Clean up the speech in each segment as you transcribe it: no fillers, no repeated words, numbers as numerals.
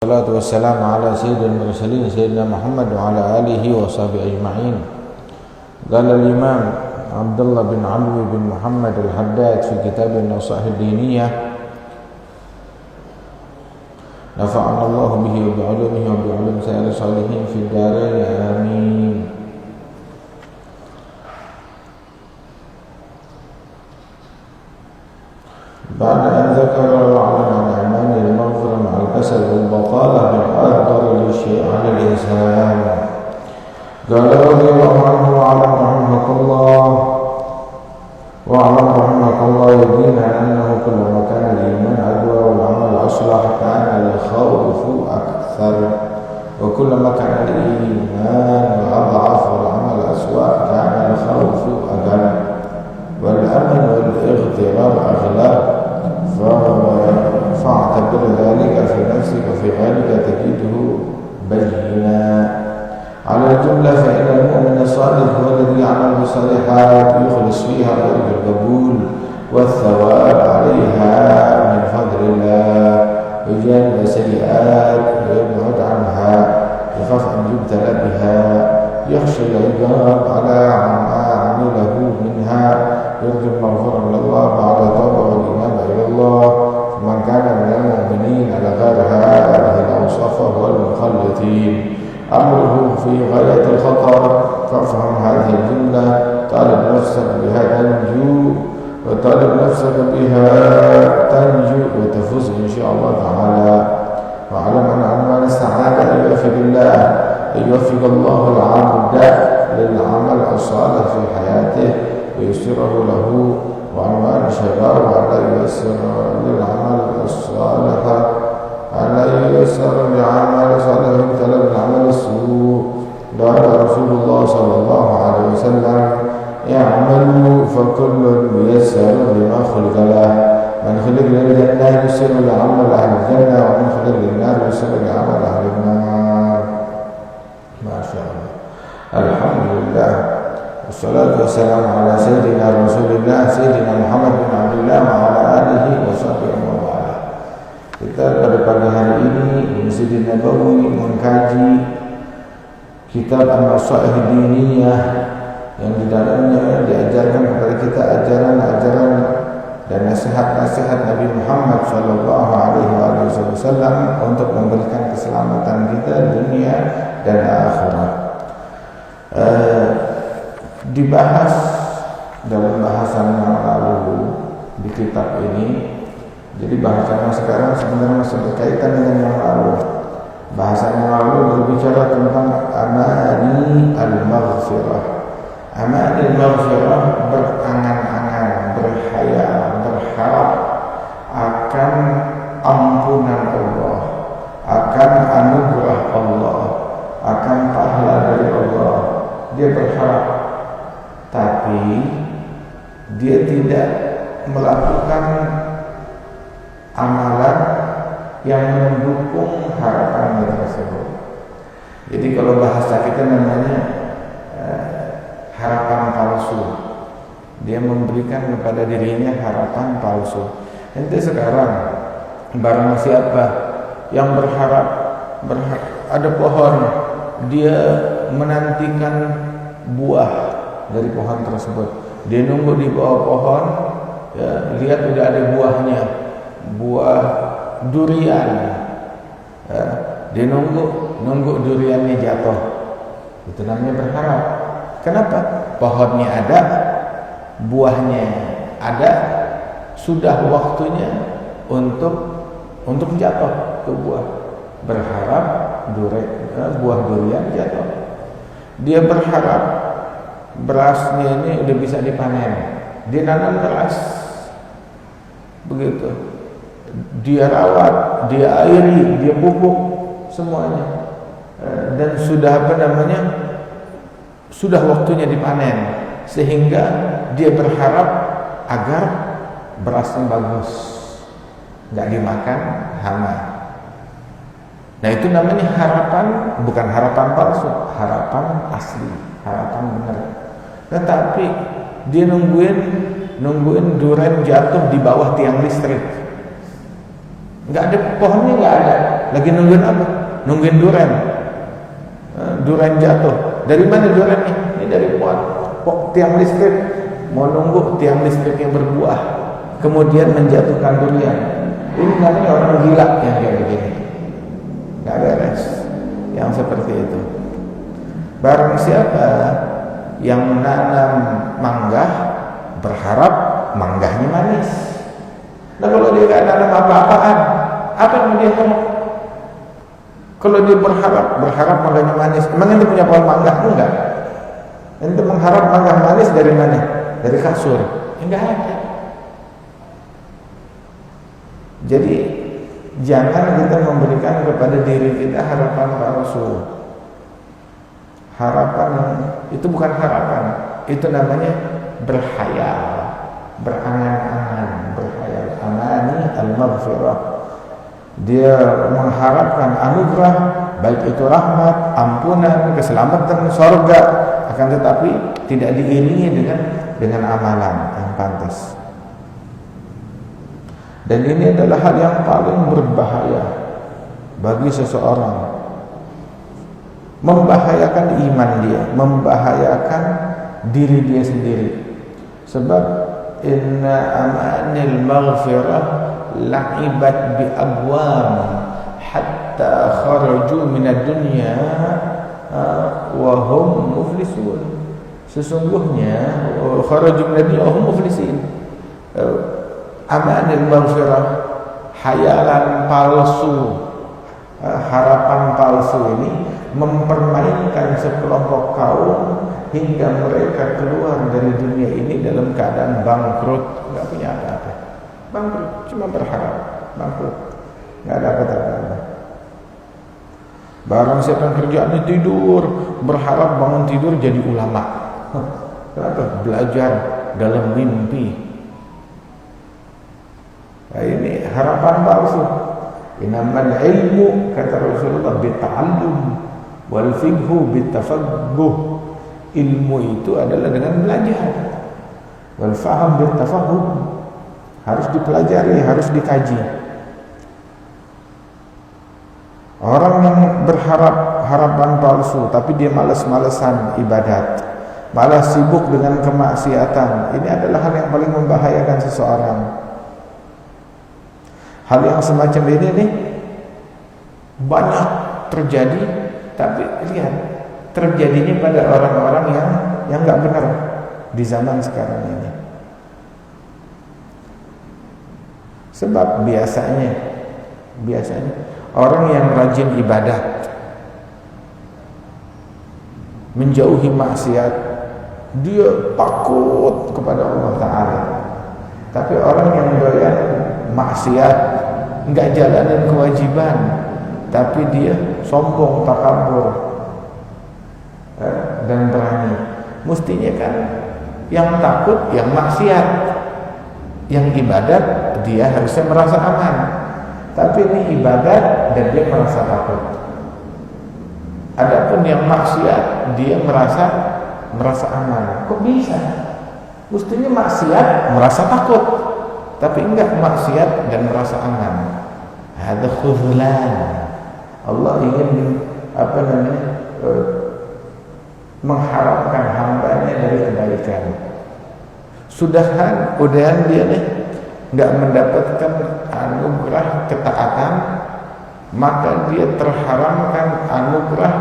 Salatu wassalamu ala sayyidil mursalin sayyidina Muhammad wa ala alihi wa sahbihi ajma'in. Qala al-imam Abdullah bin Alwi bin Muhammad al-Haddad fi kitab an-Nasaih ad-Diniyah nafa'ana Allah bihi wa bi'ulumihi wa bi'ulum sayyidil salihin fi ad-darain amin. بعد أن ذكر العلم عن أعمال المغفرة مع الكسل والبطالة من أفضل الشيء على الإنسان. قال رضي الله عنه واعلم رحمك الله يدينا أنه كلما كان الإيمان أدوى والعمل أصلح كان الخوف أكثر، وكلما كان الإيمان أضعف والعمل أسوأ كان الخوف أقل، والأمن والاغترار أغلب. فاعتبر ذلك في نفسك وفي غيرك تجده بينا. على الجملة فإن المؤمن الصادق هو الذي يعمل بالصالحات يخلص فيها ويرجو القبول والثواب عليها من فضل الله، ويجانب السيئات ويبعد عنها، يخاف أن يبتلى بها، يخشى العقاب على ما عمله منها، يرجو المغفرة من الله بعد توبة والإنابة إلى الله. فمن كان من المؤمنين على غير هذه الأوصاف فهو المخلطين، أمره في غاية الخطر. فافهم هذه الجملة، طالب نفسك بها تنجو وتفوز إن شاء الله تعالى. واعلم أن عنوان السعادة أن يوفق الله العبد للعمل الصالح في حياته ويسره له، وعنوان الشقاء وألا ييسر للعمل الصالح يبتلى بالعمل السوء. قال رسول الله صلى الله عليه وسلم: اعملوا فكل ميسر لما خلق له، من خلق للجنة يسر لعمل أهل الجنة، ومن خلق للنار يسر لعمل أهل النار. ما شاء الله. الحمد لله والصلاة والسلام على سيدنا رسول الله Sayyidina Muhammad bin Abdullah wa ala alihi wa sahbihi wa ala. Kita pada pagi hari ini di Masjid Nabawi mengkaji kitab An-Nasaih ad-Diniyah yang di dalamnya diajarkan kepada kita ajaran-ajaran dan nasihat-nasihat Nabi Muhammad sallallahu alaihi wasallam untuk memberikan keselamatan kita dunia dan akhirat. Dibahas dalam bahasan yang lalu di kitab ini. Jadi bahasan sekarang sebenarnya masih berkaitan dengan yang lalu. Bahasan yang lalu berbicara tentang amani al-maghfirah. Amani al-maghfirah berangan-angan, berkhayal, berharap akan ampunan Allah, akan anugerah Allah, akan pahala dari Allah. Dia berharap, tapi dia tidak melakukan amalan yang mendukung harapannya tersebut. Jadi kalau bahasa kita namanya harapan palsu. Dia memberikan kepada dirinya harapan palsu. Nanti sekarang barang siapa yang berharap ada pohon, dia menantikan buah dari pohon tersebut. Dia nunggu di bawah pohon, ya, lihat udah ada buahnya, buah durian. Ya, dia nunggu duriannya jatuh. Itu namanya berharap. Kenapa? Pohonnya ada, buahnya ada, sudah waktunya untuk jatuh ke buah. Berharap buah durian jatuh. Dia berharap berasnya ini udah bisa dipanen. Dia nanam beras, begitu. Dia rawat, dia airi, dia pupuk semuanya, dan sudah sudah waktunya dipanen, sehingga dia berharap agar berasnya bagus, nggak dimakan hama. Nah itu namanya harapan, bukan harapan palsu, harapan asli, harapan benar. Tetapi dia nungguin durian jatuh di bawah tiang listrik. Nggak ada, pohonnya nggak ada, Lagi nungguin apa? Nungguin duren. Duren jatuh. Dari mana durennya? Ini dari tiang listrik. Mau nunggu tiang listriknya berbuah, kemudian menjatuhkan durian. Ini namanya orang gila yang kayak begini. Nggak beres yang seperti itu. Barang siapa yang menanam mangga berharap mangganya manis. Nah kalau dia nggak nanam apa-apaan, apa yang dia harap? Kalau dia berharap mangganya manis, emang ente punya pohon mangga? Enggak. Ente mengharap mangga manis dari mana? Dari kasur? Enggak ada. Jadi jangan kita memberikan kepada diri kita harapan palsu. Harapan itu bukan harapan, itu namanya berhayal, berangan-angan, berhayal. Amani al-maghfirah. Dia mengharapkan anugerah, baik itu rahmat, ampunan, keselamatan, surga, akan tetapi tidak diiringi dengan amalan yang pantas. Dan ini adalah hal yang paling berbahaya bagi seseorang. Membahayakan iman dia, membahayakan diri dia sendiri. Sebab inna amanil maghfirah la'ibat bi abwam hatta kharaju minad dunya wa hum muflisun. Sesungguhnya kharaju minad dunya wa hum muflisin. Amanil maghfirah, hayalan palsu, harapan palsu ini mempermainkan sekelompok kaum hingga mereka keluar dari dunia ini dalam keadaan bangkrut, nggak punya apa-apa, bangkrut, cuma berharap, bangkrut, nggak dapat apa-apa. Barang siapa yang kerjaannya tidur, berharap bangun tidur jadi ulama. Kenapa? Belajar dalam mimpi. Nah, ini harapan palsu. Innamal ilmu, kata Rasulullah, bita'allum wal fiqhu bitafaqquh. Ilmu itu adalah dengan belajar. Wal faham bitafahum, harus dipelajari, harus dikaji. Orang yang berharap harapan palsu tapi dia malas-malesan ibadat, malas sibuk dengan kemaksiatan, ini adalah hal yang paling membahayakan seseorang. Hal yang semacam ini nih banyak terjadi, tapi lihat terjadinya pada orang-orang yang nggak benar di zaman sekarang ini. Sebab biasanya orang yang rajin ibadat, menjauhi maksiat, dia takut kepada Allah Ta'ala. Tapi orang yang doyan maksiat, nggak jalanin kewajiban, tapi dia sombong, takabur, dan berani. Mestinya kan yang takut, yang maksiat, yang ibadat dia harusnya merasa aman. Tapi ini ibadat dan dia merasa takut. Adapun yang maksiat dia merasa aman. Kok bisa? Mestinya maksiat merasa takut, tapi enggak maksiat dan merasa aman. Hadza khuzlan. Allah ingin mengharapkan hambanya dari kebaikan. Udahan dia nih enggak mendapatkan anugerah ketaatan, maka dia terharamkan anugerah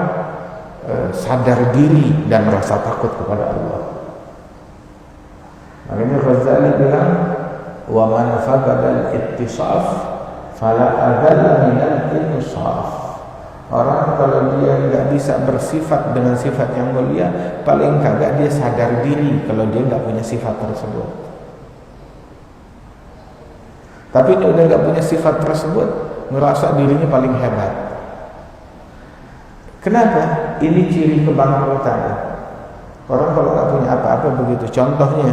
sadar diri dan merasa takut kepada Allah. Makanya Ghazali bilang, wa man faqada al-ittisaf fala adalla min al-insaf. Orang kalau dia enggak bisa bersifat dengan sifat yang mulia, paling kagak dia sadar diri kalau dia enggak punya sifat tersebut. Tapi ini udah enggak punya sifat tersebut, ngerasa dirinya paling hebat. Kenapa? Ini ciri kebangkrutan. Orang kalau enggak punya apa-apa begitu. Contohnya,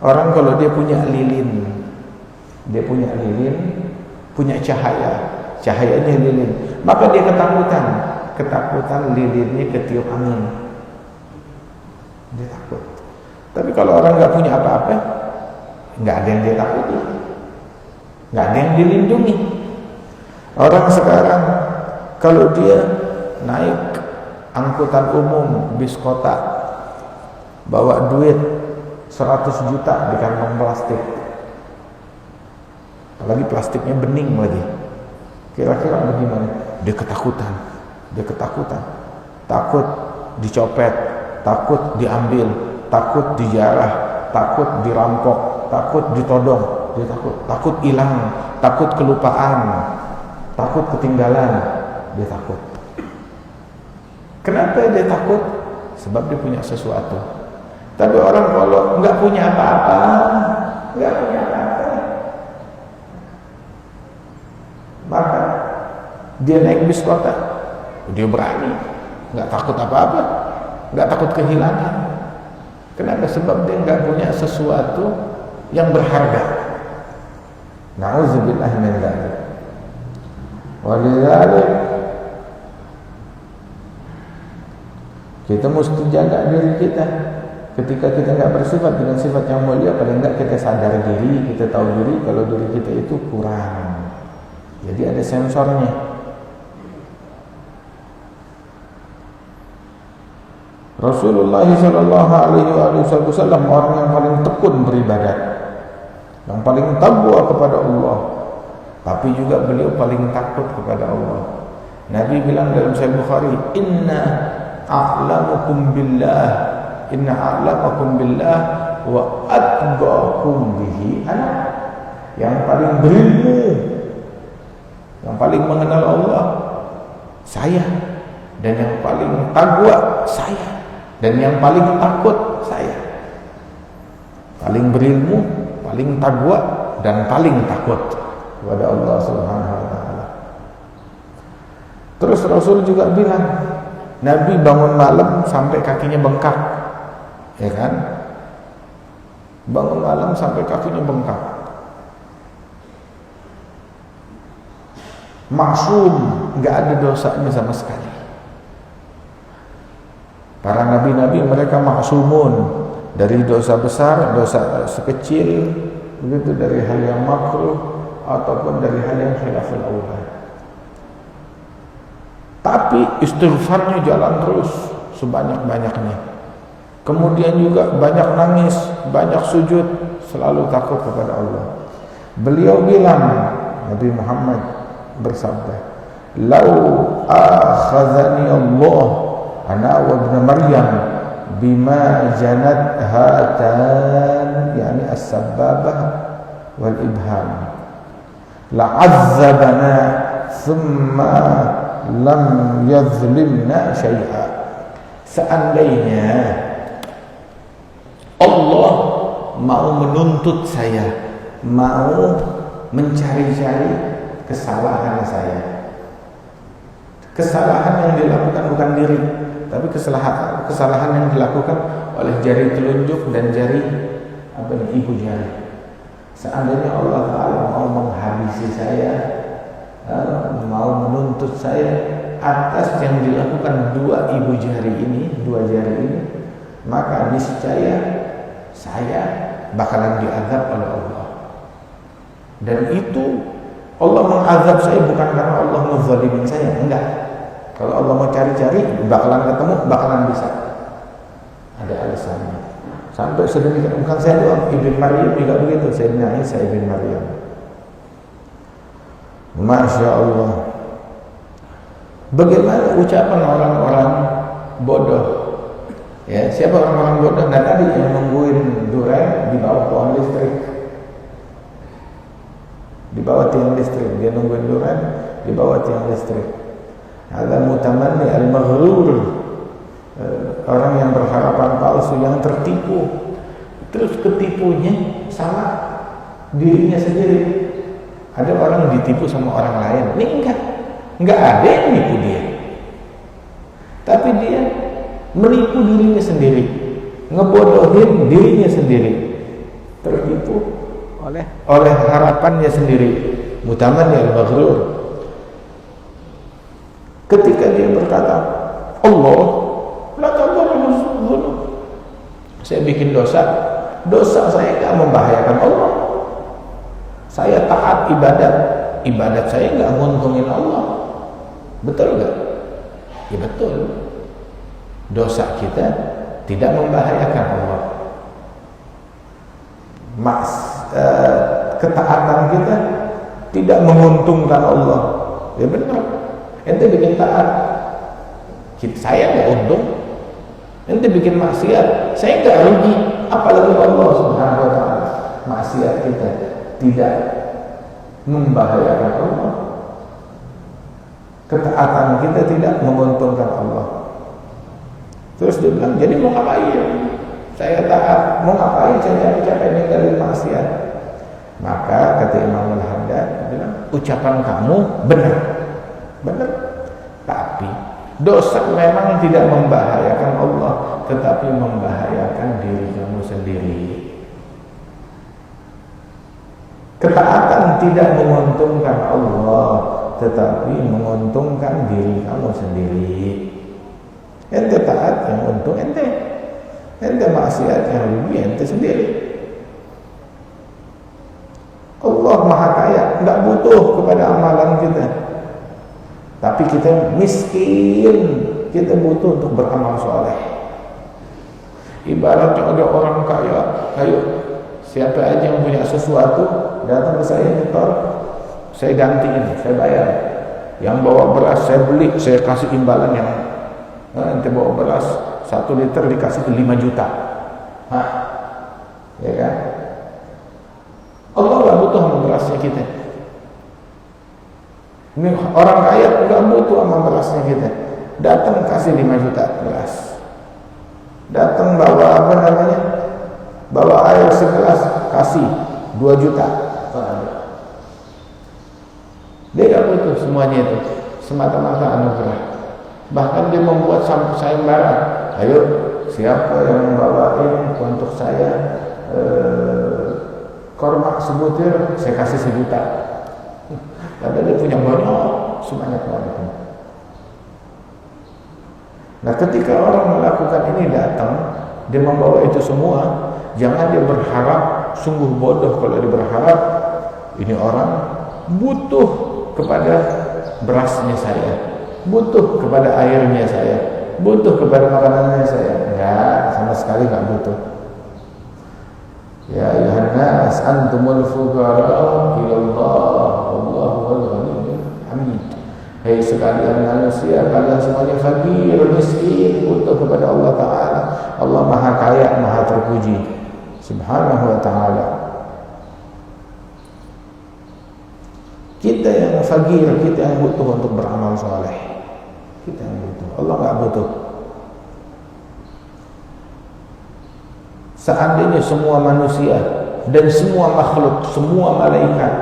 orang kalau dia punya lilin, punya cahayanya lilin, maka dia ketakutan lilinnya ketiup angin, dia takut. Tapi kalau orang nggak punya apa-apa, nggak ada yang dia takuti, nggak ada yang dilindungi. Orang sekarang kalau dia naik angkutan umum bis kota, bawa duit 100 juta di kantong plastik, apalagi plastiknya bening lagi, kira-kira bagaimana? Dia ketakutan, takut dicopet, takut diambil, takut dijarah, takut dirampok, takut ditodong, dia takut hilang, takut kelupaan, takut ketinggalan, dia takut. Kenapa dia takut? Sebab dia punya sesuatu. Tapi orang kalau nggak punya apa-apa, maka dia naik bis kota, dia berani, nggak takut apa-apa, nggak takut kehilangan. Kenapa? Sebab dia nggak punya sesuatu yang berharga. Na'udzubillah min dzalik. Walidzalik kita mesti jaga diri kita. Ketika kita nggak bersifat dengan sifat yang mulia, paling nggak kita sadar diri, kita tahu diri kalau diri kita itu kurang. Jadi ada sensornya. Rasulullah sallallahu alaihi wasallam orang yang paling tekun beribadat, yang paling takwa kepada Allah, tapi juga beliau paling takut kepada Allah. Nabi bilang dalam Sahih Bukhari, inna a'lamukum billah wa atqakum bihi ana. Yang paling berilmu, yang paling mengenal Allah saya, dan yang paling takwa saya, dan yang paling takut saya. Paling berilmu, paling takwa, dan paling takut kepada Allah Subhanahu wa taala. Terus Rasul juga bilang, Nabi bangun malam sampai kakinya bengkak, ya kan? Bangun malam sampai kakinya bengkak. Maksum, nggak ada dosanya sama sekali. Para nabi-nabi mereka maksumun dari dosa besar, dosa sekecil, begitu, dari hal yang makruh ataupun dari hal yang khilaful aula. Tapi istighfarnya jalan terus sebanyak-banyaknya. Kemudian juga banyak nangis, banyak sujud, selalu takut kepada Allah. Beliau bilang, Nabi Muhammad bersabda, "Lau akhadhani Allah ana wa ibn Maryam bima janat hatan," yani as-sababah wal ibham, la'azzabana thumma lam yadhlimna syai'a. Seandainya Allah mau menuntut saya, mau mencari-cari kesalahan saya, kesalahan yang dilakukan bukan diri, tapi kesalahan yang dilakukan oleh jari telunjuk dan jari ibu jari. Seandainya Allah Ta'ala mau menghabisi saya, mau menuntut saya atas yang dilakukan dua ibu jari ini, dua jari ini, maka niscaya saya bakalan diazab oleh Allah. Dan itu Allah mengazab saya bukan karena Allah menzalimin saya, enggak. Kalau Allah mau cari-cari, bakalan ketemu, bakalan bisa. Ada alasannya. Sampai sedemikian, bukan saya doang, Ibn Maryam juga begitu, Sayyidina Isa Ibn Maryam. Masya Allah. Bagaimana ucapan orang-orang bodoh? Ya, siapa orang-orang bodoh? Nah, tadi yang nungguin duren di bawah pohon listrik, di bawah tiang listrik, dia nungguin duren di bawah tiang listrik. Ada mutamanni al-maghrur, orang yang berharapan palsu, yang tertipu. Terus ketipunya sama dirinya sendiri. Ada orang ditipu sama orang lain, ini enggak ada yang menipu dia, tapi dia menipu dirinya sendiri, ngebodohin dirinya sendiri, tertipu oleh harapannya sendiri. Mutamanni al-maghrur. Ketika dia berkata, Allah, la tadurrul dzunub, saya bikin dosa saya tidak membahayakan Allah. Saya taat ibadat, ibadat saya nggak nguntungin Allah. Betul nggak? Ya betul. Dosa kita tidak membahayakan Allah. Ketaatan kita tidak menguntungkan Allah. Ya benar. Ente bikin taat, saya nggak untung. Ente bikin maksiat, saya nggak rugi. Apalagi Allah Subhanahu Wa Taala. Maksiat kita tidak membahayakan Allah. Ketaatan kita tidak menguntungkan Allah. Terus dia bilang, jadi mau ngapain? Saya taat, mau ngapain? Saya capek-capek ninggalin maksiat. Maka kata Imam Al-Haddad bilang, ucapan kamu benar. Benar. Tapi dosa memang tidak membahayakan Allah, tetapi membahayakan diri kamu sendiri. Ketaatan tidak menguntungkan Allah, tetapi menguntungkan diri kamu sendiri. Ente taat yang untung ente, ente maksiat yang rugi ente sendiri. Allah Maha Kaya, nggak butuh kepada amalan kita. Tapi kita miskin, kita butuh untuk beramal soleh. Ibaratnya ada orang kaya, ayo siapa aja yang punya sesuatu datang ke saya nyetor, saya gantiin, saya bayar. Yang bawa beras saya beli, saya kasih imbalan yang nanti bawa beras 1 liter dikasih 5 juta. Hah? Ya kan? Allah nggak butuh sama berasnya kita. Ini orang kaya nggak butuh sama berasnya kita. Datang kasih 5 juta beras. Datang bawa apa namanya? Bawa air segelas kasih 2 juta. Dia nggak butuh semuanya itu, semata-mata anugerah. Bahkan dia membuat sayembara. Ayo, siapa yang membawain untuk saya korma sebutir, saya kasih 1 juta. Padahal dia punya banyak, sebanyak-banyaknya. Nah, ketika orang melakukan ini datang, dia membawa itu semua, jangan dia berharap, sungguh bodoh kalau dia berharap ini orang butuh kepada berasnya saya, butuh kepada airnya saya, butuh kepada makanannya saya. Enggak, sama sekali enggak butuh. Ya ayuhan nas antumul fuqara ila Allah wallahu wal ghaniyyul hamid. Hei sekalian manusia, kalian semuanya fakir, miskin, butuh kepada Allah Ta'ala. Allah Maha Kaya, Maha Terpuji Subhanahu Wa Ta'ala. Kita yang fakir, kita yang butuh untuk beramal soleh. Kita yang butuh, Allah nggak butuh. Seandainya semua manusia dan semua makhluk, semua malaikat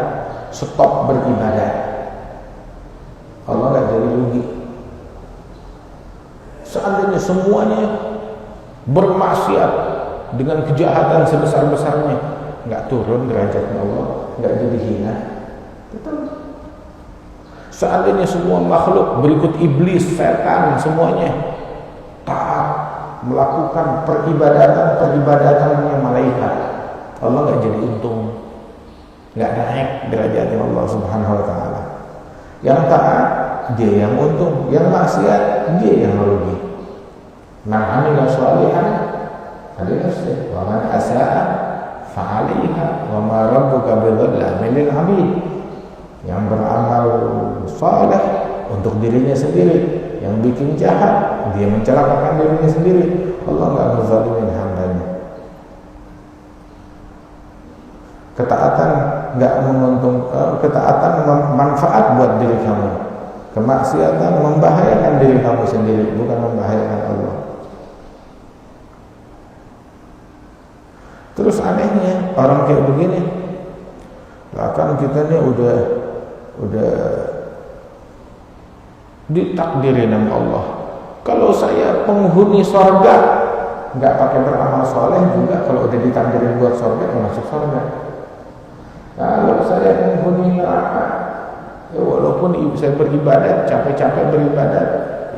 stop beribadah, Allah nggak jadi rugi. Seandainya semuanya bermaksiat dengan kejahatan sebesar-besarnya, nggak turun derajatnya Allah, nggak jadi hina. Betul. Seandainya semua makhluk berikut iblis, setan, semuanya taat melakukan peribadatannya malaikat, Allah nggak jadi untung, nggak naik derajatnya Allah Subhanahu Wa Taala. Yang taat dia yang untung, yang maksiat dia yang rugi. Man amila shalihan falinafsihi wa man asaa fa'alaiha wa ma rabbuka bidzallamin lil 'abid. Yang beramal saleh untuk dirinya sendiri, yang bikin jahat dia mencelakakan dirinya sendiri. Allah nggak menzalimin hambanya. Ketaatan nggak menguntung, ketaatan manfaat buat diri kamu. Kemaksiatan membahayakan diri kamu sendiri, bukan membahayakan Allah. Terus anehnya orang kayak begini, bahkan kita nih udah ditakdirin sama Allah. Kalau saya penghuni surga, nggak pakai beramal soleh juga, kalau udah ditakdirin buat surga, masuk surga. Kalau saya penghuni neraka, ya walaupun saya beribadat, capek-capek beribadat,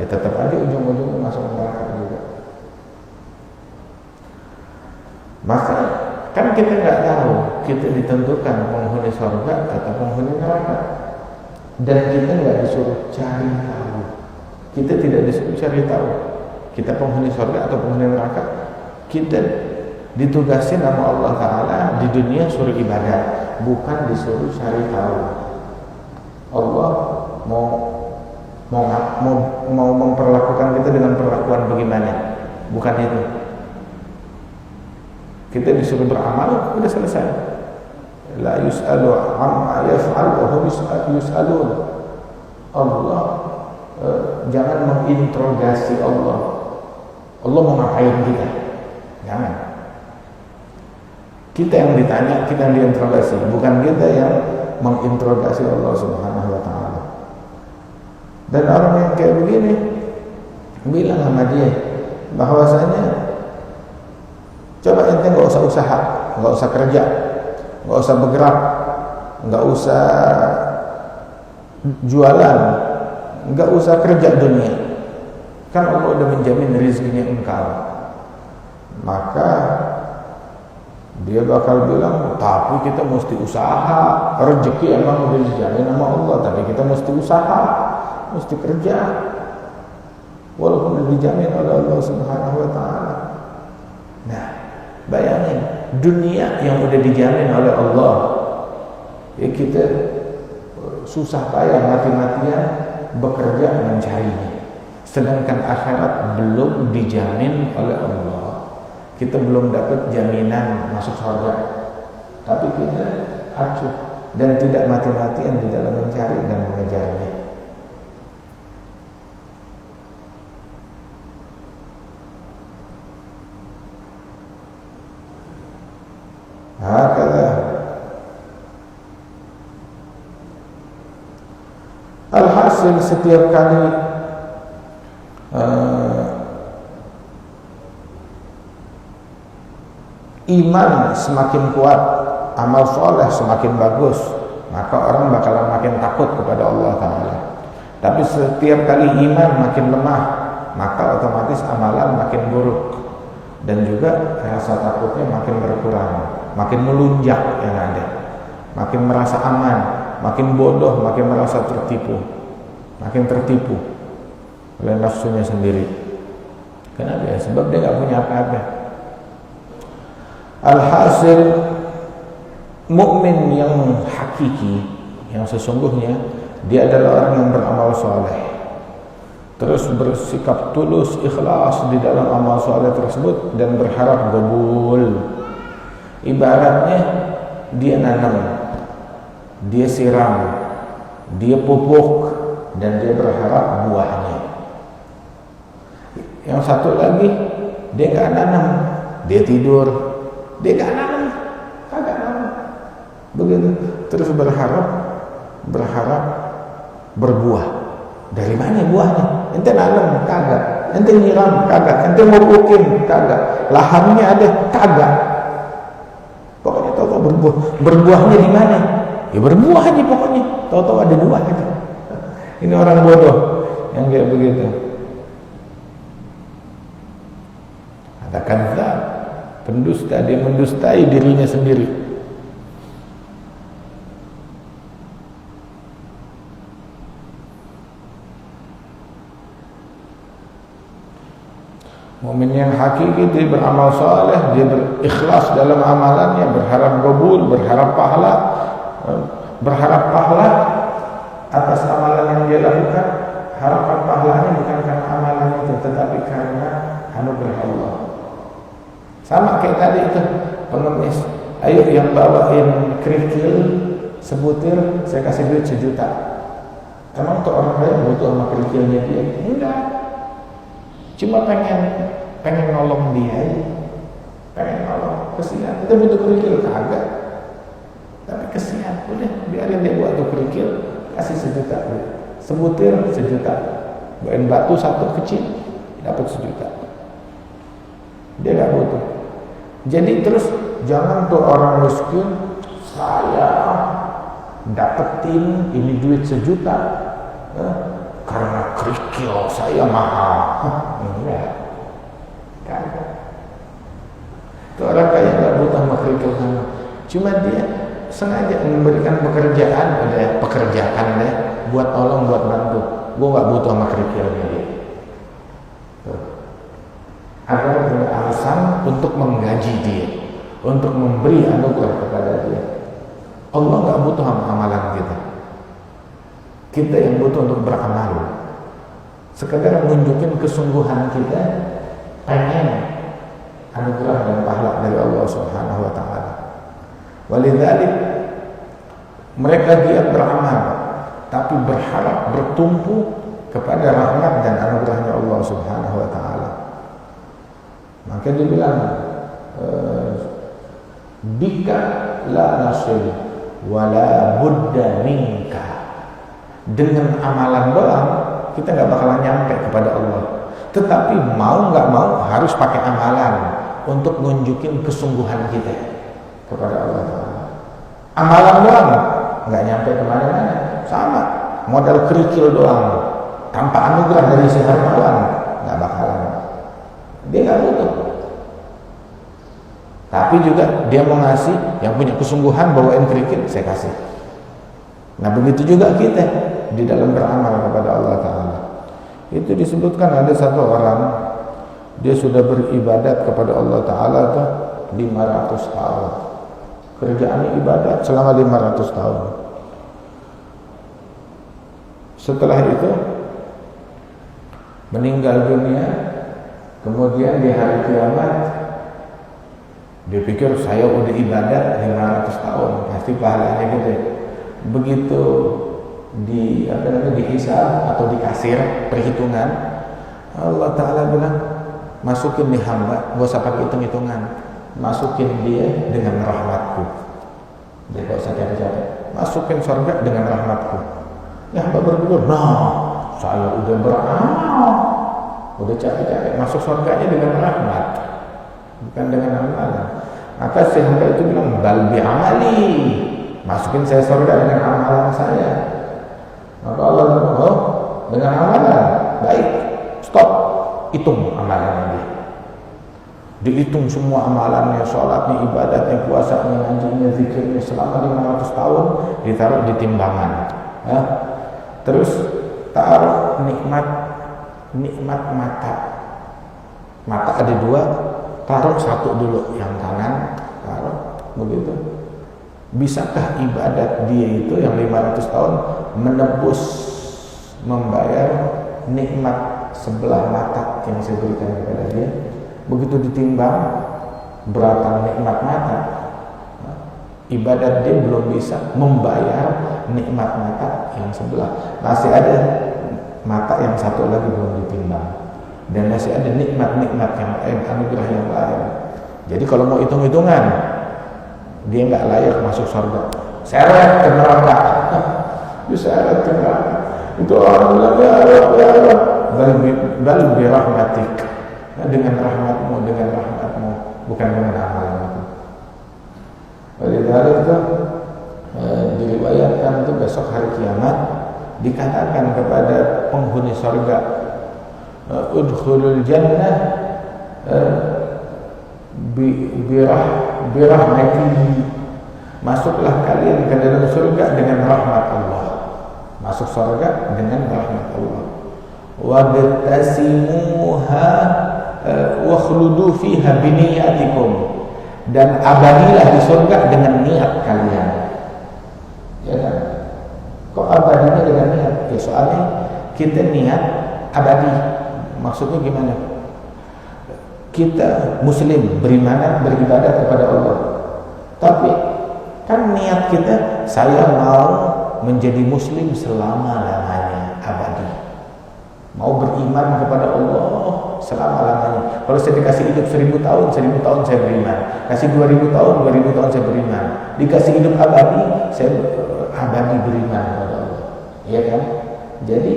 ya tetap aja ujung-ujungnya masuk neraka juga. Maka kan kita nggak tahu, kita ditentukan penghuni surga atau penghuni neraka. Dan kita nggak disuruh cari tahu. Kita tidak disuruh cari tahu. Kita penghuni surga atau penghuni neraka. Kita ditugasi nama Allah Ta'ala di dunia suruh ibadah, bukan disuruh cari tahu. Allah mau memperlakukan kita dengan perlakuan bagaimana? Bukan itu. Kita disuruh beramal, sudah selesai. La yus'alu amma yaf'al wa hum yus'alun. Allah jangan menginterogasi Allah. Allah mau ngapain kita? Jangan. Kita yang ditanya, kita yang diinterogasi, bukan kita yang menginterogasi Allah Subhanahu wa Ta'ala. Dan orang yang kayak begini bilang sama dia bahwasanya, coba ente nggak usah usaha, nggak usah kerja, nggak usah bergerak, nggak usah jualan, nggak usah kerja dunia, kan Allah udah menjamin rezekinya engkau. Maka dia bakal bilang, tapi kita mesti usaha. Rezeki emang udah dijamin sama Allah, tapi kita mesti usaha, mesti kerja, walaupun udah dijamin oleh Allah Subhanahu wa Ta'ala. Nah, bayangin dunia yang udah dijamin oleh Allah, ya kita susah payah mati-matian bekerja mencarinya. Sedangkan akhirat belum dijamin oleh Allah. Kita belum dapat jaminan masuk surga, tapi kita acuh dan tidak mati-matian di dalam mencari dan mengejarnya. Hakala alhasil setiap kali iman semakin kuat, amal soleh semakin bagus, maka orang bakalan makin takut kepada Allah Ta'ala. Tapi setiap kali iman makin lemah, maka otomatis amalan makin buruk, dan juga rasa takutnya makin berkurang, makin melunjak yang ada, makin merasa aman, makin bodoh, makin merasa tertipu, makin tertipu oleh nafsunya sendiri. Kenapa ya? Sebab dia gak punya apa-apa. Alhasil mukmin yang hakiki, yang sesungguhnya, dia adalah orang yang beramal soleh, terus bersikap tulus, ikhlas di dalam amal soleh tersebut dan berharap qabul. Ibaratnya dia nanam, dia siram, dia pupuk, dan dia berharap buahnya. Yang satu lagi, dia gak nanam, dia tidur, dia gak nanam, kagak nanam, begitu. Terus berharap berbuah. Dari mana buahnya? Ente nanam, kagak. Ente nyiram, kagak. Ente mau pukin, kagak. Lahannya ada, kagak. Pokoknya tahu berbuah. Berbuahnya di mana? Ya berbuah aja pokoknya. Tahu-tahu ada buah gitu. Ini orang bodoh yang kayak begitu. Ada kadzdzab, pendusta, dia mendustai dirinya sendiri. Mukmin yang hakiki, dia beramal saleh, dia berikhlas dalam amalannya, berharap qabul, berharap pahala atas amalan yang dia lakukan. Harapan pahalanya bukan karena amalannya itu, tetapi karena anugerah Allah. Sama kayak tadi itu pengemis, ayo yang bawain kerikil sebutir, saya kasih duit 1 juta. Emang tuh orang lain butuh sama kerikilnya dia? Enggak. Cuma pengen nolong dia aja, pengen nolong, kesian. Kita butuh kerikil, kagak, tapi kesian, udah biarin dia buat tuh kerikil, kasih 1 juta, sebutir 1 juta, bawain batu 1 kecil, dapat 1 juta. Dia gak butuh. Jadi terus jangan tuh orang miskin, saya dapetin ini duit 1 juta karena kerikil saya mahal. Enggak, kagak. Itu orang kaya nggak butuh sama kerikil sama. Cuma dia sengaja memberikan pekerjaan, udah pekerjaan deh. buat tolong, buat bantu. Gue nggak butuh sama kerikilnya dia. Agar punya alasan untuk menggaji dia, untuk memberi anugerah kepada dia. Allah nggak butuh sama amalan kita. Kita yang butuh untuk beramal. Sekedar menunjukkan kesungguhan kita pengen anugerah dan pahala dari Allah Subhanahu wa taala. Walidzalik mereka giat beramal tapi berharap bertumpu kepada rahmat dan anugerahnya Allah Subhanahu wa taala. Maka dia bilang bika la nasil wala budda minka. Dengan amalan doang kita nggak bakalan nyampe kepada Allah. Tetapi mau nggak mau harus pakai amalan untuk nunjukin kesungguhan kita kepada Allah Ta'ala. Amalan doang nggak nyampe kemana-mana. Sama, modal kerikil doang tanpa anugerah dari si hartawan nggak bakalan. Dia nggak butuh. Tapi juga dia mau ngasih, yang punya kesungguhan bawain kerikil, saya kasih. Nah begitu juga kita di dalam beramal kepada Allah Ta'ala. Itu disebutkan ada satu orang, dia sudah beribadat kepada Allah Ta'ala 500 tahun. Kerjaannya ibadat selama 500 tahun. Setelah itu meninggal dunia, kemudian di hari kiamat dia pikir saya udah ibadat 500 tahun, pasti pahalanya gede. Begitu dihisab atau dikasir perhitungan, Allah Ta'ala bilang masukin nih hamba, gak usah pakai hitung-hitungan, masukin dia dengan rahmatku. Dia gak usah capek-capek, masukin surga dengan rahmatku. Ya hamba berpikir, nah saya udah beramal, udah capek-capek, masuk surganya dengan rahmat, bukan dengan amalan. Maka si hamba itu bilang bal bi amali, masukin saya surga dengan amalan saya. Maka Allah bilang, oh dengan amalan, baik, stop, hitung amalannya dia. Dihitung semua amalannya, sholatnya, ibadatnya, puasanya, ngajinya, zikirnya selama 500 tahun, ditaruh di timbangan. Ya. Terus taruh nikmat mata. Mata ada dua, taruh satu dulu, yang kanan taruh begitu. Bisakah ibadat dia itu yang 500 tahun menebus, membayar nikmat sebelah mata yang saya berikan kepada dia? Begitu ditimbang berapa nikmat mata, ibadat dia belum bisa membayar nikmat mata yang sebelah. Masih ada mata yang satu lagi belum ditimbang, dan masih ada nikmat-nikmat yang lain, anugerah yang lain. Jadi kalau mau hitung-hitungan, dia nggak layak masuk surga, seret ke neraka. Diseret ke neraka. Itu orang bilang, ya Allah, bal bi rahmatik, dengan rahmatmu, bukan dengan amalanmu. Oleh karena itu diriwayatkan itu besok hari kiamat dikatakan kepada penghuni surga, udkhulul jannah birahmati, masuklah kalian ke dalam surga dengan rahmat Allah. Masuk surga dengan rahmat Allah. Wabtasimuha wa khuludu fiha biniyatikum, dan abadilah di surga dengan niat kalian. Ya kan? Kok abadinya dengan niat? Ya soalnya kita niat abadi. Maksudnya gimana? Kita muslim, beriman, beribadah kepada Allah. Tapi kan niat kita, saya mau menjadi muslim selama-lamanya, abadi. Mau beriman kepada Allah selama-lamanya. Kalau saya dikasih hidup 1000 tahun, 1000 tahun saya beriman. Kasih 2000 tahun, 2000 tahun saya beriman. Dikasih hidup abadi, saya abadi beriman kepada Allah. Iya kan? Jadi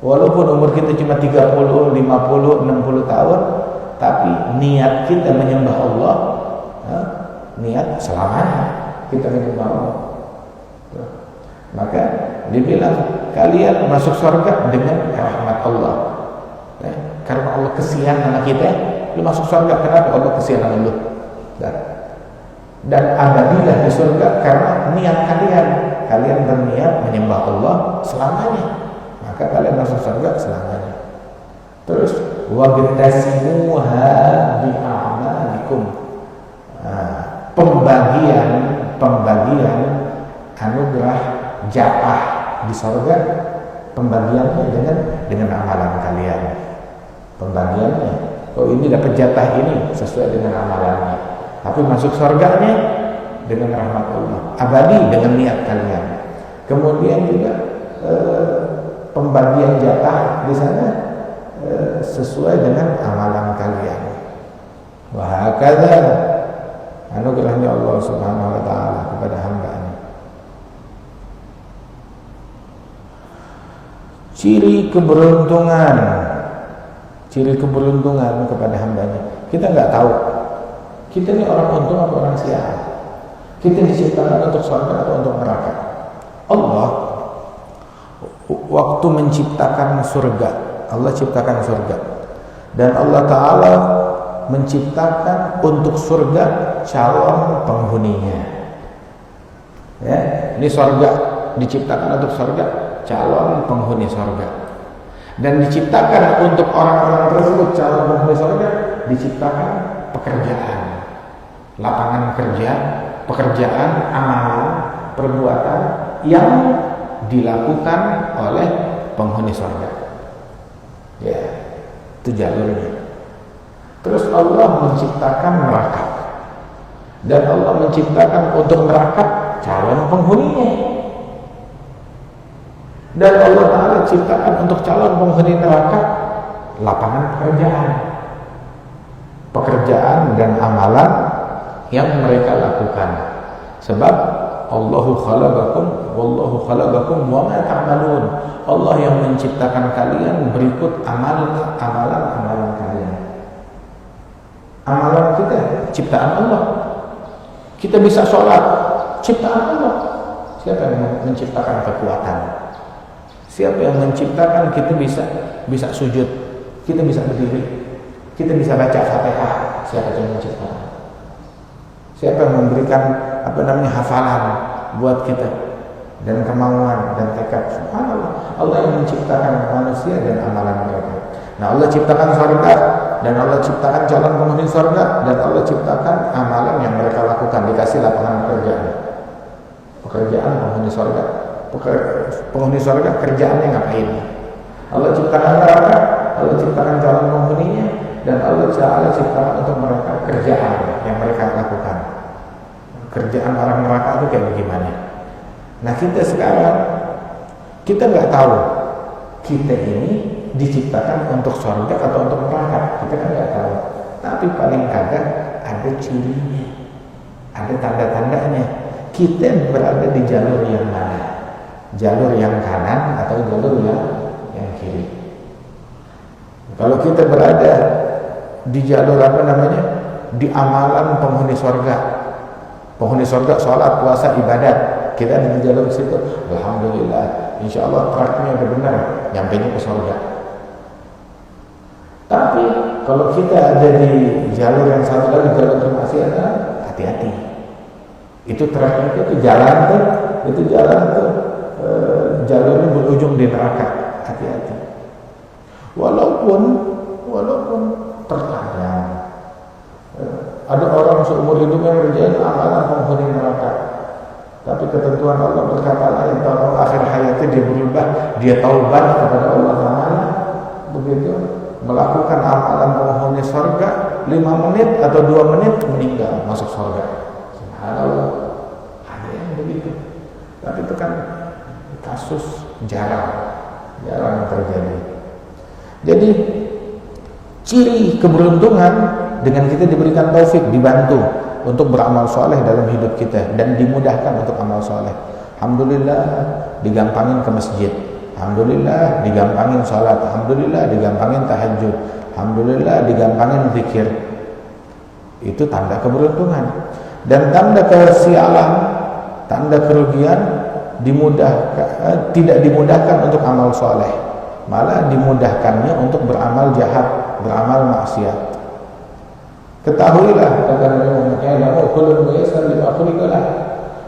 walaupun umur kita cuma 30, 50, 60 tahun, tapi niat kita menyembah Allah, niat selamanya kita menyembah Allah. Maka dibilang kalian masuk surga dengan rahmat Allah. Karena Allah kesian sama kita, lu masuk surga. Kenapa Allah kesian sama lu? Dan abadilah di surga karena niat kalian. kalian berniat menyembah Allah selamanya, maka kalian masuk surga selamanya. Terus wabtasimuha bi'amalikum. Pembagian anugerah jatah di surga, pembagiannya dengan amalan kalian. Pembagiannya, oh ini dapat jatah ini sesuai dengan amalannya. Tapi masuk surganya dengan rahmat Allah, abadi dengan niat kalian. Kemudian juga pembagian jatah di sana sesuai dengan amalan kalian. Wa hakadha, anugerahnya Allah Subhanahu wa taala kepada hamba-Nya. Ciri keberuntungan kepada hamba-Nya. Kita nggak tahu kita ini orang untung atau orang sial. Kita diciptakan untuk surga atau untuk neraka. Allah waktu menciptakan surga, Allah ciptakan surga, dan Allah Ta'ala menciptakan untuk surga calon penghuninya. Ya, ini surga diciptakan untuk surga, calon penghuni surga, dan diciptakan untuk orang-orang tersebut calon penghuni surga diciptakan pekerjaan, lapangan kerja, pekerjaan, amalan, perbuatan yang dilakukan oleh penghuni surga. Ya, itu jalurnya. Terus Allah menciptakan neraka, dan Allah menciptakan untuk neraka calon penghuninya, dan Allah Ta'ala ciptakan untuk calon penghuni neraka lapangan pekerjaan dan amalan yang mereka lakukan. Sebab Allahu khalaqakum wallahu khalaqakum wa ma ta'malun. Allah yang menciptakan kalian berikut amalan kalian. Amalan kita ciptaan Allah. Kita bisa sholat, ciptaan Allah. Siapa yang menciptakan kekuatan? Siapa yang menciptakan kita bisa sujud, kita bisa berdiri, kita bisa baca Fatihah? Siapa yang menciptakan? Siapa yang memberikan hafalan buat kita dan kemauan dan tekad? Subhanallah, Allah yang menciptakan manusia dan amalan mereka. Nah, Allah ciptakan surga, dan Allah ciptakan calon penghuni surga, dan Allah ciptakan amalan yang mereka lakukan, dikasih lapangan pekerjaan penghuni surga. Penghuni surga kerjaannya ngapain? Allah ciptakan neraka, Allah ciptakan calon penghuninya, dan Allah ciptakan untuk mereka kerjaan yang mereka lakukan. Kerjaan orang neraka itu kayak bagaimana? Nah, kita sekarang kita nggak tahu kita ini diciptakan untuk surga atau untuk neraka. Kita kan nggak tahu. Tapi paling kadang ada cirinya, ada tanda-tandanya. Kita berada di jalur yang mana? Jalur yang kanan atau jalur yang kiri? Kalau kita berada di jalur di amalan penghuni surga, sholat, puasa, ibadat, kita ada di jalur situ, alhamdulillah, insya Allah tracknya udah benar, nyampainya ke surga. Tapi kalau kita ada di jalur yang satu lagi, jalur kemaksiatan, hati-hati. Itu tracknya itu jalan tuh jalurnya berujung di neraka, hati-hati. Walaupun terkadang ada orang seumur hidupnya mengerjakan amalan penghuni neraka, tapi ketentuan Allah berkata lain. Kalau akhir hayatnya dia berubah, dia taubat kepada Allah Ta'ala, begitu melakukan amalan penghuni surga, 5 menit atau 2 menit meninggal masuk surga. Subhanallah, ada yang begitu. Tapi itu kan kasus jarang terjadi. Jadi ciri keberuntungan dengan kita diberikan taufik, dibantu untuk beramal soleh dalam hidup kita dan dimudahkan untuk amal soleh. Alhamdulillah digampangin ke masjid, alhamdulillah digampangin sholat, alhamdulillah digampangin tahajud, alhamdulillah digampangin zikir. Itu tanda keberuntungan. Dan tanda kesialan, tanda kerugian, tidak dimudahkan untuk amal soleh, malah dimudahkannya untuk beramal jahat, beramal maksiat. Ketahuilah,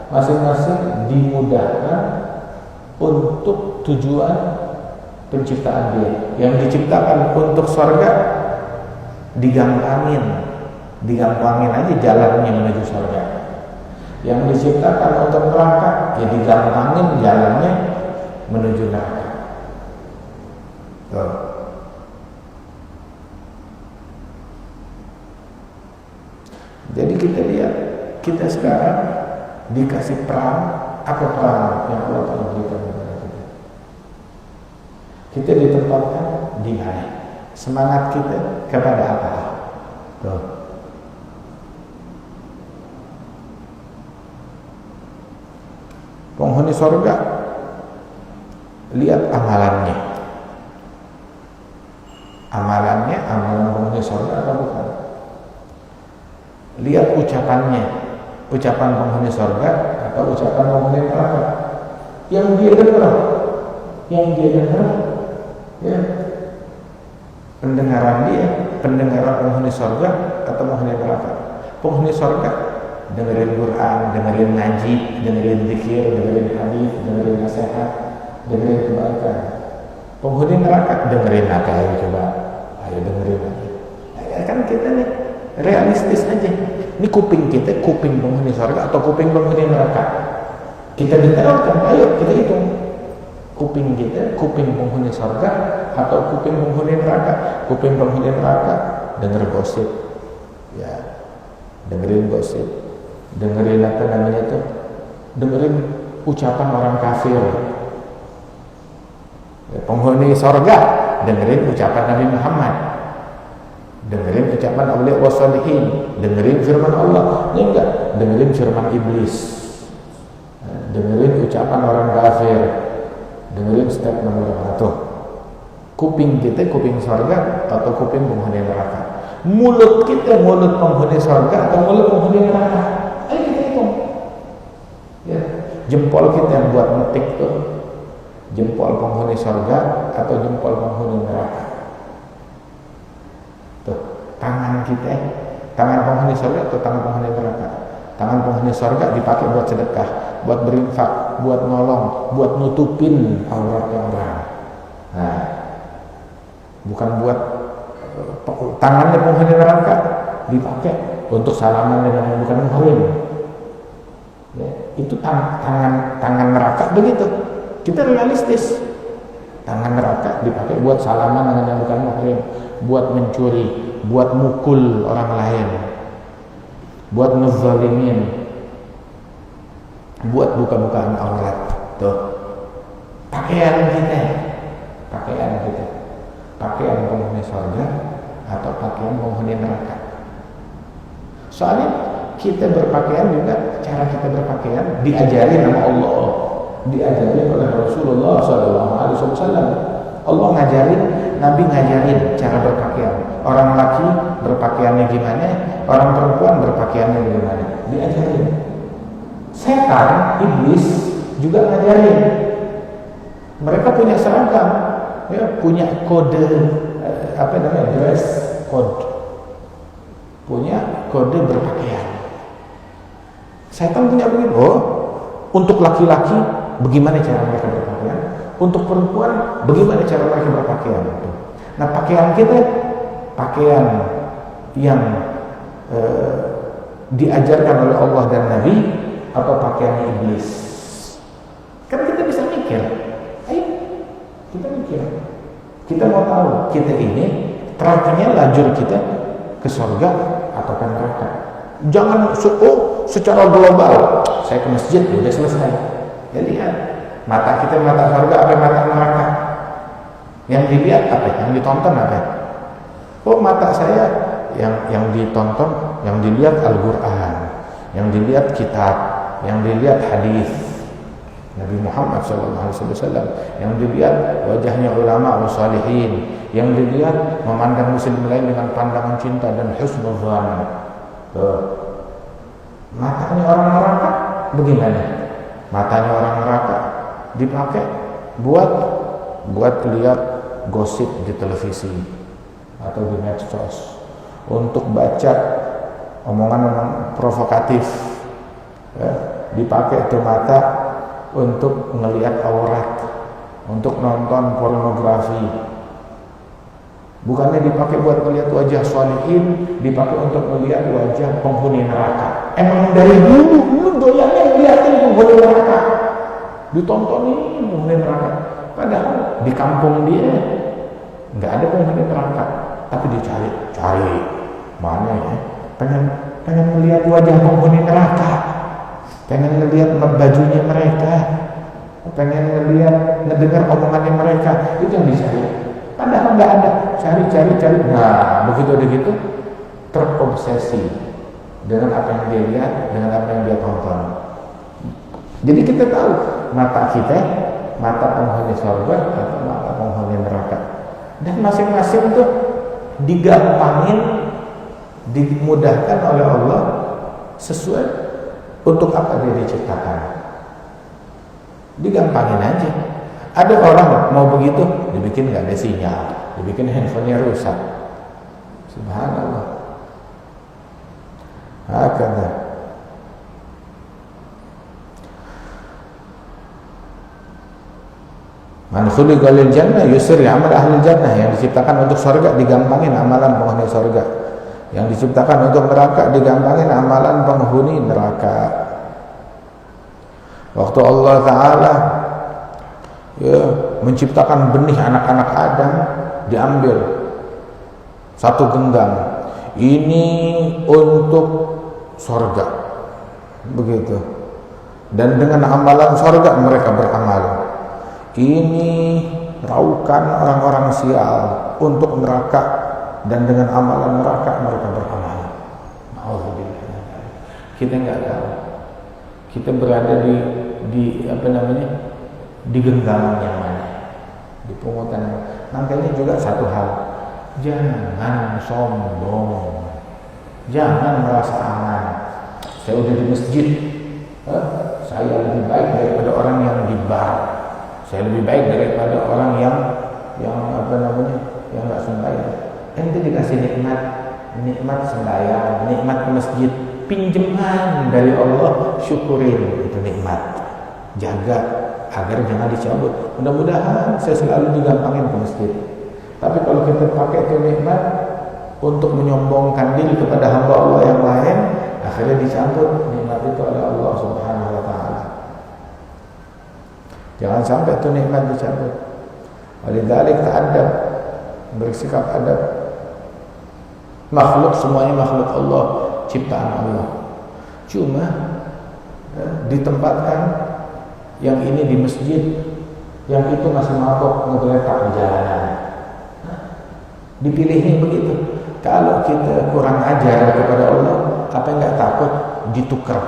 masing-masing dimudahkan untuk tujuan penciptaan dia. Yang diciptakan untuk surga digampangin aja jalannya menuju surga. Yang diciptakan untuk neraka ya digampangin jalannya menuju neraka. Tuh. Jadi kita lihat, kita sekarang dikasih peran, apa peran yang Allah Ta'ala berikan kepada kita? Kita ditempatkan di mana? Semangat kita kepada apa? Tuh. Penghuni surga, lihat amalan penghuni surga atau bukan? Lihat ucapan penghuni surga atau ucapan penghuni neraka. Yang dia dengar, ya, pendengaran penghuni surga atau penghuni neraka. Penghuni surga dengerin Quran, dengerin ngaji, dengerin zikir, dengerin hadis, dengerin nasihat, dengerin kebaikan. Penghuni neraka dengerin apa ya coba? Ayo dengerin aja. Ya, kan kita nih realistis aja. Ini kuping kita, kuping penghuni surga atau kuping penghuni neraka? Kita detailkan, ayo kita hitung. Kuping kita, kuping penghuni surga atau kuping penghuni neraka? Kuping penghuni neraka denger gosip, ya, dengerin gosip, dengerin apa namanya itu, dengerin ucapan orang kafir. Ya, penghuni surga dengerin ucapan Nabi Muhammad, dengerin ucapan awliya wassalihin, dengerin firman Allah. Ini enggak, dengerin firman iblis, dengerin ucapan orang kafir, dengerin statement orang itu. Kuping kita kuping surga atau kuping penghuni neraka? Mulut kita mulut penghuni surga atau mulut penghuni neraka? Ayo kita hitung. Ya, jempol kita yang buat ngetik tuh, jempol penghuni surga atau jempol penghuni neraka? Tuh, tangan kita, tangan penghuni surga atau tangan penghuni neraka? Tangan penghuni surga dipakai buat sedekah, buat berinfak, buat nolong, buat nutupin auratnya orang. Nah, bukan buat tangannya penghuni neraka dipakai untuk salaman dengan yang bukan muhrim. Ya, itu tangan neraka begitu. Kita realistis. Tangan neraka dipakai buat salaman dengan yang bukan muhrim, buat mencuri, buat mukul orang lain, buat ngezalimin, buat buka-bukaan aurat. Tuh, pakaian penghuni surga atau pakaian penghuni neraka. Soalnya kita berpakaian juga, cara kita berpakaian diajari sama Allah, diajari oleh Rasulullah SAW. Allah ngajarin, Nabi ngajarin cara berpakaian. Orang laki berpakaiannya gimana, orang perempuan berpakaiannya gimana, diajarin. Setan, iblis juga ngajarin. Mereka punya seragam, ya, punya kode, dress code, punya kode berpakaian. Setan punya begitu. Oh, untuk laki-laki bagaimana cara mereka berpakaian, untuk perempuan bagaimana cara mereka berpakaian. Nah, pakaian kita pakaian yang diajarkan oleh Allah dan Nabi atau pakaian iblis? Kan kita bisa mikir. Ayo kita mikir. Kita mau tahu kita ini tracknya lajur kita ke surga atau ke neraka. Jangan secara global. Saya ke masjid udah selesai. Ya, lihat mata kita mata surga apa mata neraka? Yang dilihat apa? Yang ditonton apa? Oh, mata saya yang ditonton, yang dilihat Al-Quran, yang dilihat kitab, yang dilihat hadis Nabi Muhammad SAW, yang dilihat wajahnya ulama wassalihin, yang dilihat memandang muslim lain dengan pandangan cinta dan husnuzan. Matanya orang neraka bagaimana? Matanya orang neraka dipakai buat lihat gosip di televisi atau di medsos, untuk baca omongan provokatif, ya, dipakai tuh mata untuk ngelihat aurat, untuk nonton pornografi. Bukannya dipakai buat melihat wajah sholihin, dipakai untuk melihat wajah penghuni neraka. Emang dari dulu lu doyannya ngeliatin penghuni neraka, ditontonin penghuni neraka. Padahal di kampung dia nggak ada penghuni neraka, tapi dicari mana ya? Pengen melihat wajah penghuni neraka, pengen ngelihat bajunya mereka, pengen ngedengar omongannya mereka, itu yang dicari. Padahal nggak ada, cari. Nah, begitu terobsesi dengan apa yang dia lihat, dengan apa yang dia tonton. Jadi kita tahu mata kita, mata penghuni surga atau mata penghuni neraka. Dan masing-masing tuh digampangin, dimudahkan oleh Allah sesuai untuk apa dia diciptakan. Digampangin aja. Ada orang mau begitu, dibikin nggak ada sinyal, dibikin handphonenya rusak. Subhanallah. Hakana. Man khuliqa lil jannah yusri amal ahli jannah. Yang diciptakan untuk surga digampangin amalan penghuni surga. Yang diciptakan untuk neraka digampangin amalan penghuni neraka. Waktu Allah Ta'ala menciptakan benih anak-anak Adam, diambil satu genggam, ini untuk surga, begitu. Dan dengan amalan surga mereka beramal. Ini raukan orang-orang sial untuk neraka, dan dengan amalan neraka mereka beramal. Alhamdulillah. Kita nggak tahu. Kita berada di apa namanya? Di genggaman yang mana, di pungutan. Makanya juga satu hal, jangan sombong, jangan merasa aman. Saya udah di masjid, saya lebih baik daripada orang yang di bar, saya lebih baik daripada orang yang apa namanya, yang nggak sembahyang. Itu dikasih nikmat sembahyang, nikmat ke masjid, pinjaman dari Allah, syukurin itu nikmat, jaga agar jangan dicabut. Mudah-mudahan saya selalu digampangin ke masjid. Tapi kalau kita pakai itu nikmat untuk menyombongkan diri kepada hamba Allah yang lain, akhirnya dicabut nikmat itu oleh Allah Subhanahu wa Ta'ala. Jangan sampai itu nikmat dicabut. Walidzalik ta'addab, bersikap adab. Makhluk semuanya makhluk Allah, ciptaan Allah. Cuma ditempatkan yang ini di masjid, yang itu masih mabok ngegeletak di jalanan. Dipilihnya begitu. Kalau kita kurang ajar kepada Allah, apa enggak takut ditukar?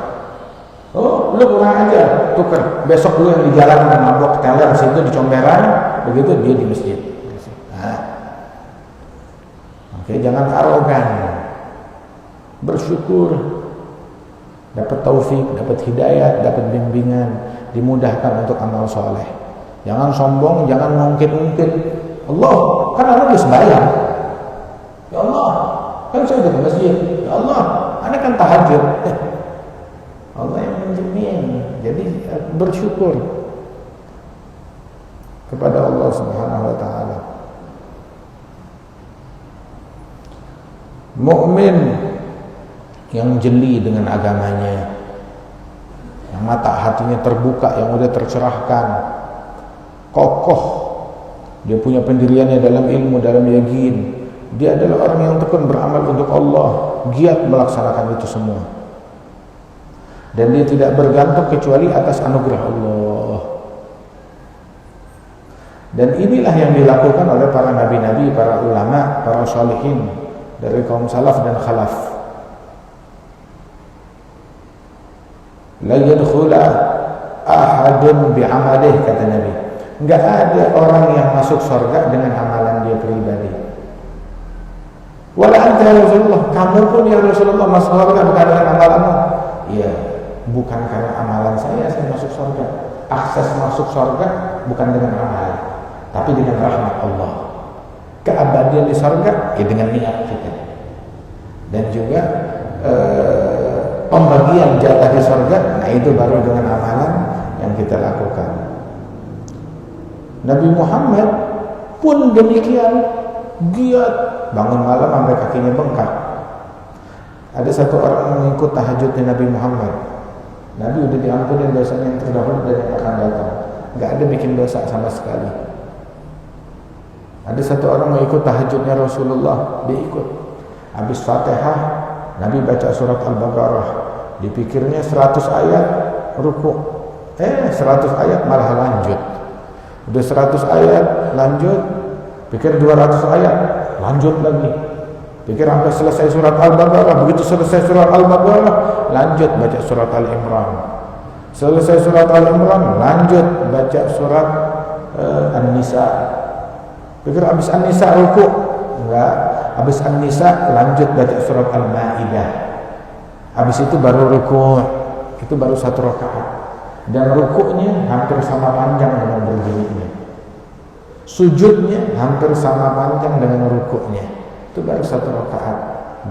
Oh, lu kurang ajar, tukar. Besok lu yang di jalan mabok teler situ di comberan, begitu dia di masjid. Nah. Oke, jangan arogan. Bersyukur, dapat taufik, dapat hidayah, dapat bimbingan, dimudahkan untuk amal soleh. Jangan sombong, jangan ngungkit-ngungkit. Allah, kan aku udah sembahyang. Ya Allah, kan saya udah ke masjid. Ya Allah, ana kan tahajud. Allah yang menjamin. Jadi bersyukur kepada Allah Subhanahu wa Ta'ala. Mukmin yang jeli dengan agamanya, yang mata hatinya terbuka, yang udah tercerahkan, kokoh, dia punya pendiriannya dalam ilmu, dalam yakin. Dia adalah orang yang tekun beramal untuk Allah, giat melaksanakan itu semua. Dan dia tidak bergantung kecuali atas anugerah Allah. Dan inilah yang dilakukan oleh para nabi-nabi, para ulama, para sholihin dari kaum salaf dan khalaf. La yadkhula ahadun bi'amalih, kata Nabi. Enggak ada orang yang masuk surga dengan amalan dia pribadi. Wala anta ya Rasulullah, kamu pun ya Rasulullah masuk surga bukan dengan amalanmu. Iya, bukan karena amalan saya masuk surga. Akses masuk surga bukan dengan amal, tapi dengan rahmat Allah. Keabadian di surga ya dengan niat kita. Dan juga pembagian jatah di surga, nah itu baru dengan amalan yang kita lakukan. Nabi Muhammad pun demikian, giat bangun malam sampai kakinya bengkak. Ada satu orang mengikut tahajudnya Nabi Muhammad. Nabi udah diampuni dosanya yang terdahulu dan yang akan datang, nggak ada bikin dosa sama sekali. Ada satu orang mengikut tahajudnya Rasulullah, dia ikut. Habis Fatihah, Nabi baca surat Al-Baqarah. Dipikirnya 100 ayat, ruku. 100 ayat malah lanjut. Udah 100 ayat, lanjut. Pikir 200 ayat, lanjut lagi. Pikir sampai selesai surat Al-Baqarah. Begitu selesai surat Al-Baqarah, lanjut baca surat Al-Imran. Selesai surat Al-Imran, lanjut baca surat An-Nisa. Pikir habis An-Nisa ruku. Enggak, habis An-Nisa lanjut baca surat Al-Maidah. Habis itu baru ruku. Itu baru 1 rakaat. Dan rukuknya hampir sama panjang dengan berdirinya. Sujudnya hampir sama panjang dengan rukuknya. Itu baru 1 rakaat.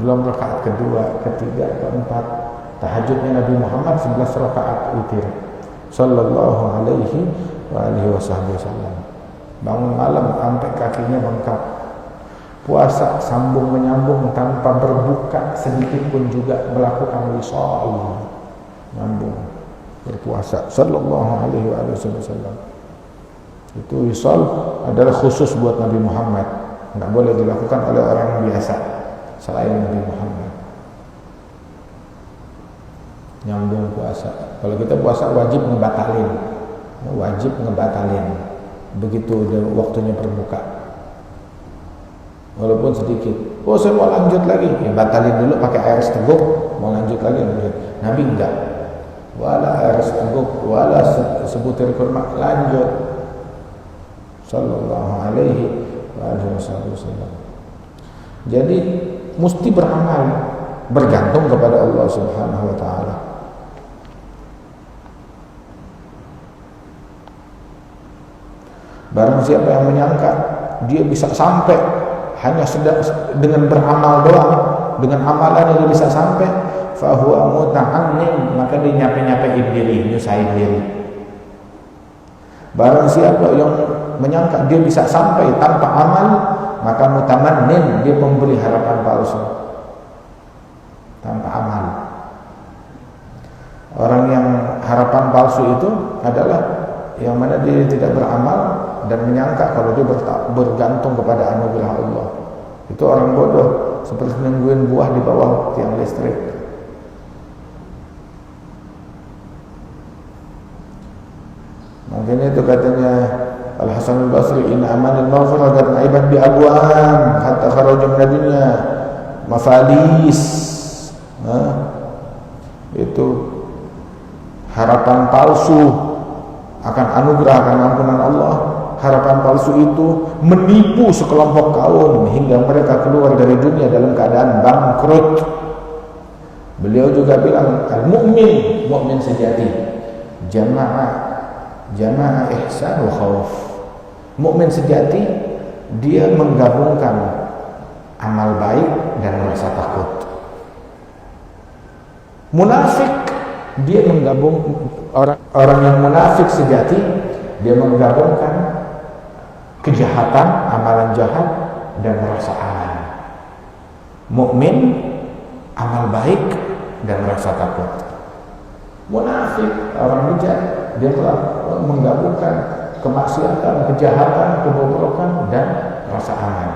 Belum rakaat kedua, ketiga, keempat. Tahajudnya Nabi Muhammad 11 rakaat witir. Sallallahu alaihi wa alihi wasallam. Bangun malam sampai kakinya bengkak. Puasa sambung menyambung tanpa berbuka sedikit pun juga, melakukan wisal. Nyambung berpuasa. Sallallahu alaihi wasallam. Itu wisal adalah khusus buat Nabi Muhammad. Enggak boleh dilakukan oleh orang biasa selain Nabi Muhammad. Nyambung puasa. Kalau kita puasa wajib ngebatalin. Wajib ngebatalin. Begitu udah waktunya berbuka, walaupun sedikit. Oh, saya mau lanjut lagi, ya batalin dulu pakai air seteguk. Mau lanjut lagi, lanjut. Nabi enggak, wala air seteguk, wala sebutir kurma, lanjut. Sallallahu alaihi wasallam. Jadi mesti beramal, bergantung kepada Allah Subhanahu wa taala. Barang siapa yang menyangka dia bisa sampai hanya dengan beramal doang, dengan amalan dia bisa sampai, fahuwa muta'annin, maka dia nyape-nyapein diri, nyusahin diri. Barang siapa yang menyangka dia bisa sampai tanpa amal, maka mutamannin, dia memberi harapan palsu tanpa amal. Orang yang harapan palsu itu adalah yang mana dia tidak beramal dan menyangka kalau dia bergantung kepada anugerah Allah. Itu orang bodoh, seperti nungguin buah di bawah tiang listrik. Makanya itu katanya Al-Hasan Al-Basri, inna amanil maghfirah dan aibat bi abwam hatta kharaja min dunya mafalis. Itu harapan palsu akan anugerah, akan ampunan Allah. Harapan palsu itu menipu sekelompok kaum hingga mereka keluar dari dunia dalam keadaan bangkrut. Beliau juga bilang, al-mu'min, mu'min sejati, jamaah ihsan wa khauf. Mu'min sejati, dia menggabungkan amal baik dan rasa takut. Munafik, dia menggabung, orang yang munafik sejati, dia menggabungkan kejahatan, amalan jahat dan rasa aman. Mukmin, amal baik dan rasa takut. Munafik, orang bejat, dia telah menggabungkan kemaksiatan, kejahatan, kebobrokan dan rasa aman.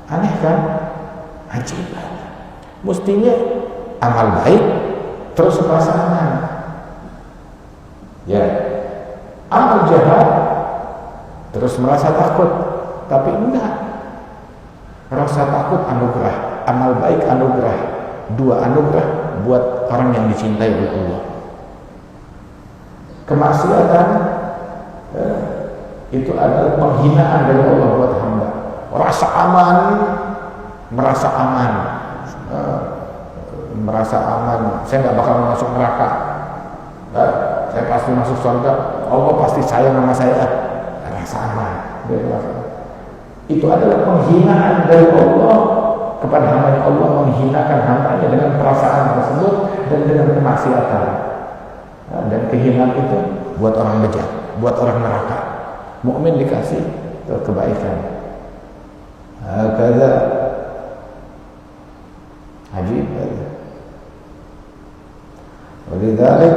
Aneh kan? Ajib. Mestinya amal baik terus rasa aman. Ya, amal jahat terus merasa takut, tapi enggak. Rasa takut anugerah, amal baik anugerah, 2 anugerah buat orang yang dicintai oleh Allah. Kemaksiatan itu adalah penghinaan dari Allah buat hamba. Rasa aman, merasa aman, merasa aman. Saya nggak bakal masuk neraka. Saya pasti masuk surga. Allah pasti sayang sama saya. Rasa aman. Itu adalah penghinaan dari Allah kepada hamba Allah, menghinakan hambanya dengan perasaan tersebut dan dengan kemaksiatan. Dan kehinaan itu buat orang bejat, buat orang neraka. Mukmin dikasih kebaikan. Hakadha ajib. Walidzalik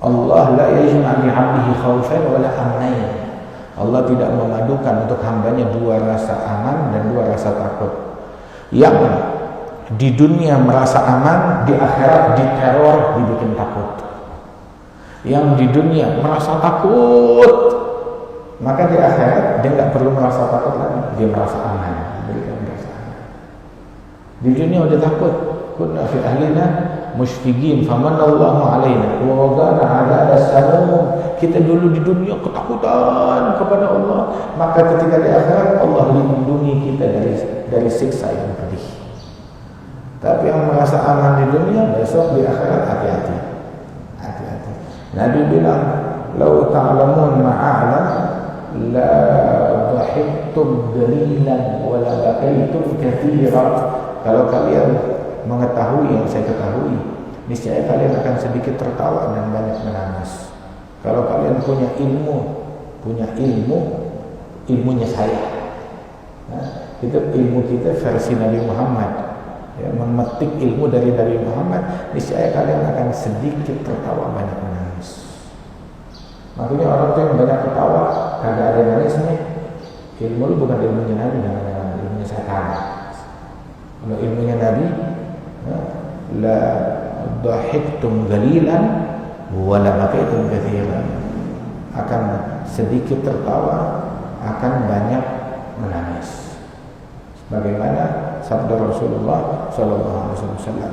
Allah la yajma' li 'abdihi khaufan wa la amnain. Allah tidak memadukan untuk hambanya dua rasa aman dan dua rasa takut. Yang di dunia merasa aman, di akhirat diteror, dibikin takut. Yang di dunia merasa takut, maka di akhirat dia nggak perlu merasa takut lagi, dia merasa aman, diberikan merasa aman. Di dunia udah takut, kunna fi ahlina musyfiqin famanallahu alaina wa wada'na 'adab as-samum. Kita dulu di dunia ketakutan kepada Allah, maka ketika di akhirat Allah lindungi kita dari siksa yang pedih. Tapi yang merasa aman di dunia, besok di akhirat hati-hati. Hati-hati. Nabi bilang, "Lau ta'lamun ma'a'lam la dhahiktum qalilan wa la bakaitum katsiran." Kalau kalian mengetahui yang saya ketahui, niscaya kalian akan sedikit tertawa dan banyak menangis. Kalau kalian punya ilmunya saya. Nah, itu ilmu kita versi Nabi Muhammad. Ya, memetik ilmu dari Nabi Muhammad, niscaya kalian akan sedikit tertawa banyak menangis. Makanya orang tuh yang banyak ketawa, kagak ada nangisnya. Ilmu lu bukan ilmunya Nabi, jangan ilmunya setan. Kalau ilmunya Nabi, la dhahiktum qalilan wa la bakaitum katsiran. Akan sedikit tertawa, akan banyak menangis. Bagaimana sabda Rasulullah sallallahu alaihi wasallam.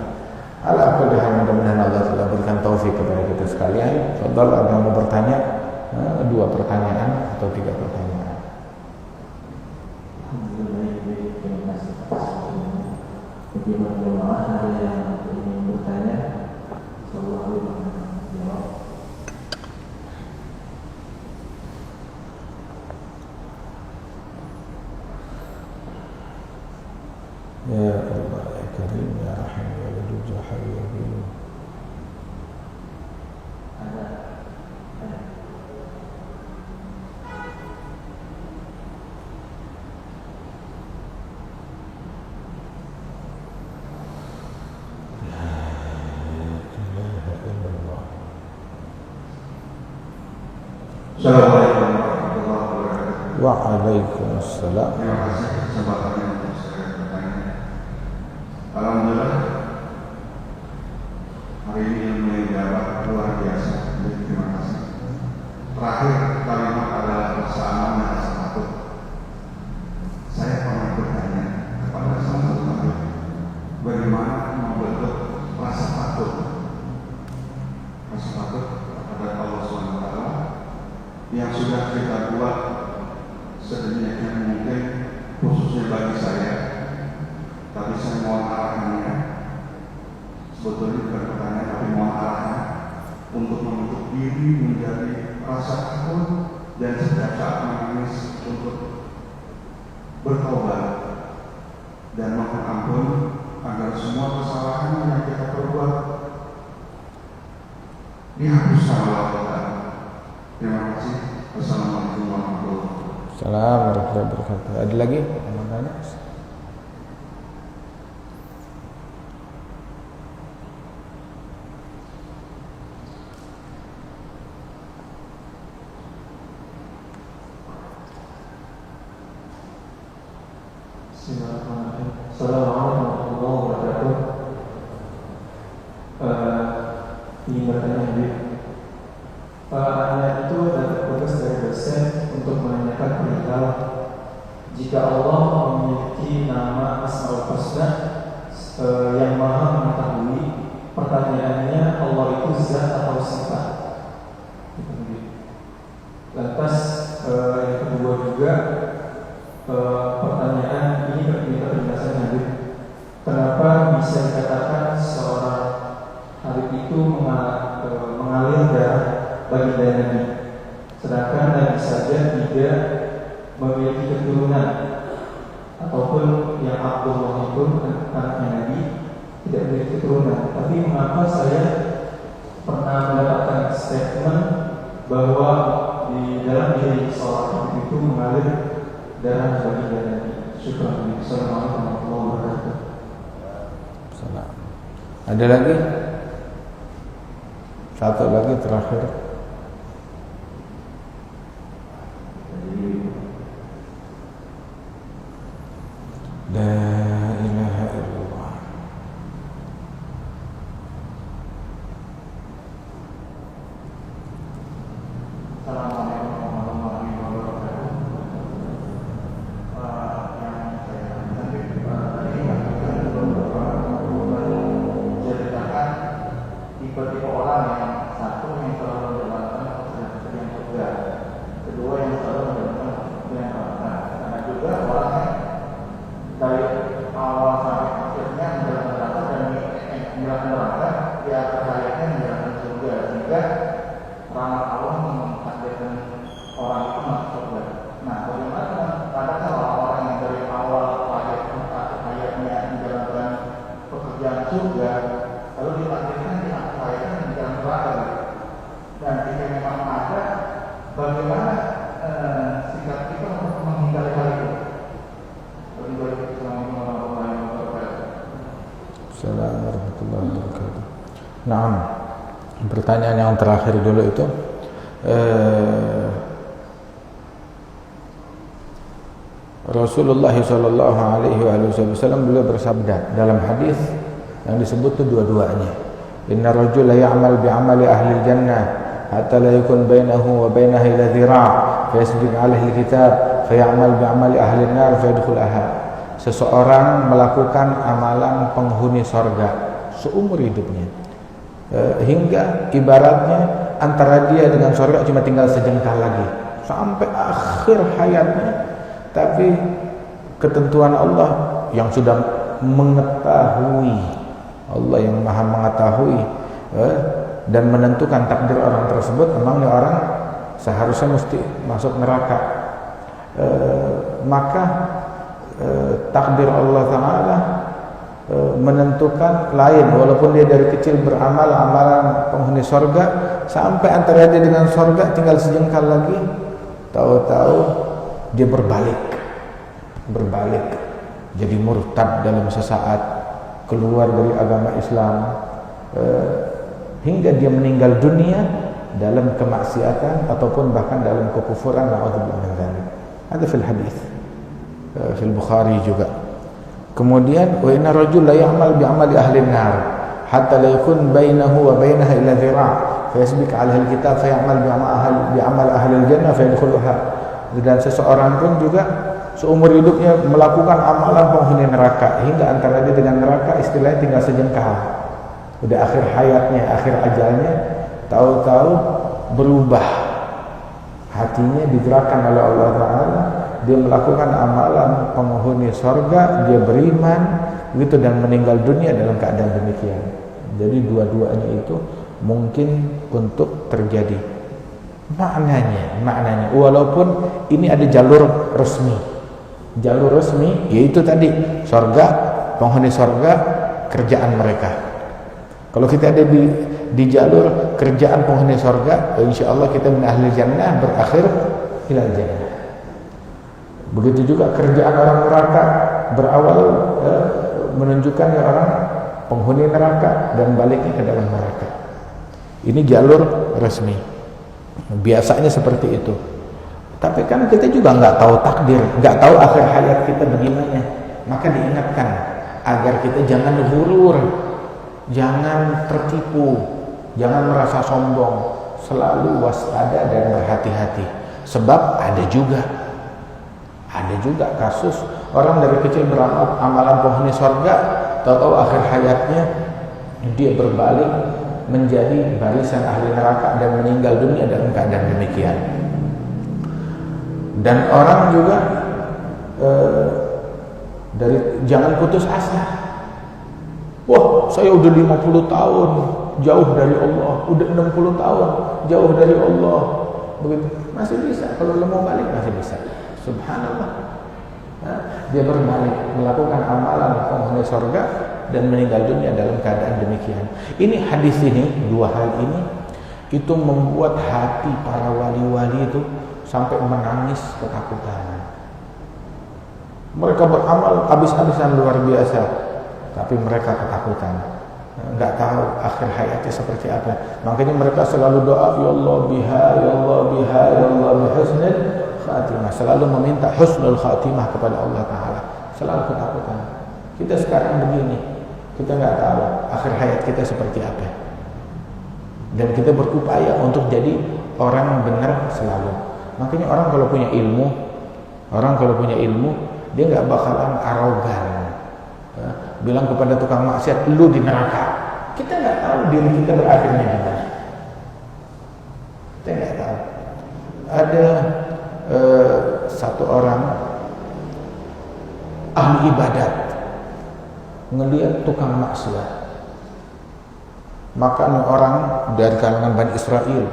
Ala kulli hal, mudah-mudahan Allah telah berikan taufik kepada kita sekalian. Fadhal, ada yang mau bertanya? 2 pertanyaan atau 3 pertanyaan. Bagaimana jemaah ada yang ingin bertanya? Selalu jawab. Ya Allah, ya Karim, ya Rahim, ya Wadud, ya Hayy, ya Qayyum. Ada. Assalamualaikum warahmatullahi wabarakatuh. Waalaikumsalam. Terima kasih kesempatannya untuk saya bertanya. Alhamdulillah, hari ini ilmu yang dapat luar biasa. Jadi terima kasih. Terakhir kalimat adalah rasa aman dan rasa takut. Saya pernah bertanya kepada salah satu tabib, bagaimana membentuk rasa takut? Rasa takut kepada Allah SWT yang sudah kita buat sedemikian mungkin, khususnya bagi saya. Tapi saya mohon arahannya, sebetulnya bukan pertanyaan, tapi mohon arahan untuk membentuk diri menjadi rasa takut dan setiap saat menangis untuk bertobat dan mohon ampun agar semua kesalahan yang kita perbuat dihapuskan oleh Allah. Terima kasih. Wassalamualaikum warahmatullahi wabarakatuh. Assalamualaikum warahmatullahi wabarakatuh. Ada lagi? Mau tanya? Bismillahirrahmanirrahim. Assalamualaikum warahmatullahi wabarakatuh. Ingin bertanya, Habib. Anak itu ada tugas dari dosen untuk menanyakan perihal jika Allah memiliki nama Asmaul Husna yang Maha mengetahui, pertanyaannya Allah itu zat atau sifat? Lantas yang kedua juga, pertanyaan ini berbeda penjelasan Habib. Kenapa bisa dikatakan seorang Habib itu mengalir darah bagi Nabi? sedangkan Nabi saja tidak memiliki keturunan, ataupun yang Abdullah itu anaknya Nabi tidak memiliki keturunan. Tapi mengapa saya pernah mendapatkan statement bahwa di dalam diri seorang itu mengalir darah baginda Nabi? Syukran. Assalamualaikum warahmatullahi wabarakatuh. Ada lagi? Satu lagi terakhir. La ilaha illallah. Assalamualaikum warahmatullahi wabarakatuh. Yang saya tadi ceritakan tipe-tipe orang yang satu yang selalu mendapatkan sesuatu yang surga, kedua yang selalu mendapatkan sesuatu yang neraka. Karena juga orang yang dari awal sampai akhirnya menjalankan neraka dan menjalankan neraka, dia percayanya menjalankan surga, sehingga rahmat Allah mentakdirkan orang itu masuk surga. Nah, bagaimana kadang orang-orang yang dari awal hayatnya menjalankan pekerjaan surga, lalu ditakdirkan di akhir hayatnya menjalankan neraka? Dan jika memang ada, bagaimana sikap kita untuk menghindari hal itu? Assalamualaikum warahmatullahi wabarakatuh. Naam. Pertanyaan yang terakhir dulu itu, Rasulullah sallallahu alaihi wasallam beliau bersabda dalam hadis yang disebut itu dua-duanya, inna rajula ya'mal bi'amali ahli jannah hatta la yakun bainahu wa bainaha illa dhira' fa yasbiq alaihi alkitab fa ya'mal bi'amali ahli an-nar fa yadkhulaha. Seseorang melakukan amalan penghuni sorga seumur hidupnya, hingga ibaratnya antara dia dengan sorga cuma tinggal sejengkal lagi sampai akhir hayatnya. Tapi ketentuan Allah yang sudah mengetahui, Allah yang maha mengetahui dan menentukan takdir orang tersebut, memangnya orang seharusnya mesti masuk neraka. Maka takdir Allah Ta'ala menentukan lain, walaupun dia dari kecil beramal amalan penghuni sorga, sampai antara dia dengan sorga tinggal sejengkal lagi, tahu-tahu dia berbalik jadi murtad dalam sesaat, keluar dari agama Islam, hingga dia meninggal dunia dalam kemaksiatan ataupun bahkan dalam kekufuran. Na'udzubillah min dzalik. Ada fil hadis fil Bukhari juga. Kemudian wa inna rajul la ya'mal bi'amali ahli an-nar hatta la yakun bainahu wa bainaha illa dhira' fa yasbiq 'alaihi al-kitab fa ya'mal bi'amal ahli al-jannah fa yadkhuluha. Dan seseorang pun juga seumur hidupnya melakukan amalan penghuni neraka, hingga antara dia dengan neraka istilahnya tinggal sejengkal. Udah akhir hayatnya, akhir ajalnya, tahu-tahu berubah, hatinya digerakkan oleh Allah Ta'ala, dia melakukan amalan penghuni sorga, dia beriman gitu, dan meninggal dunia dalam keadaan demikian. Jadi dua-duanya itu mungkin untuk terjadi. Maknanya walaupun ini ada jalur resmi yaitu tadi sorga, penghuni sorga, kerjaan mereka. Kalau kita ada di jalur kerjaan penghuni sorga, insya Allah kita min ahli jannah, berakhir ila jannah. Begitu juga kerjaan orang neraka, berawal menunjukkan orang penghuni neraka dan baliknya ke dalam neraka. Ini jalur resmi, biasanya seperti itu. Tapi kan kita juga nggak tahu takdir, nggak tahu akhir hayat kita bagaimana. Maka diingatkan agar kita jangan ghurur, jangan tertipu, jangan merasa sombong, selalu waspada dan berhati-hati. Sebab ada juga kasus orang dari kecil beramal amalan penghuni surga, tahu-tahu akhir hayatnya dia berbalik menjadi barisan ahli neraka dan meninggal dunia dalam keadaan demikian. Dan orang juga jangan putus asa. Wah, saya udah 50 tahun jauh dari Allah, udah 60 tahun jauh dari Allah. begitu masih bisa. Kalau lo mau balik masih bisa. Subhanallah. Dia berbalik melakukan amalan penghuni surga dan meninggal dunia dalam keadaan demikian. Ini hadis ini, dua hal ini itu membuat hati para wali-wali itu sampai menangis ketakutan. Mereka beramal habis-habisan luar biasa, tapi mereka ketakutan, nggak tahu akhir hayatnya seperti apa. Makanya mereka selalu doa, ya Allah biha, ya Allah biha, ya Allah bihusnul khatimah, selalu meminta husnul khatimah kepada Allah Ta'ala, selalu ketakutan. Kita sekarang begini, kita nggak tahu akhir hayat kita seperti apa, dan kita berupaya untuk jadi orang benar selalu. Makanya orang kalau punya ilmu, dia nggak bakalan arogan, bilang kepada tukang maksiat, lu di neraka. Kita nggak tahu diri kita berakhirnya di mana. Kita nggak tahu. Ada satu orang ahli ibadat ngelihat tukang maksiat, maka orang dari kalangan Bani Israel,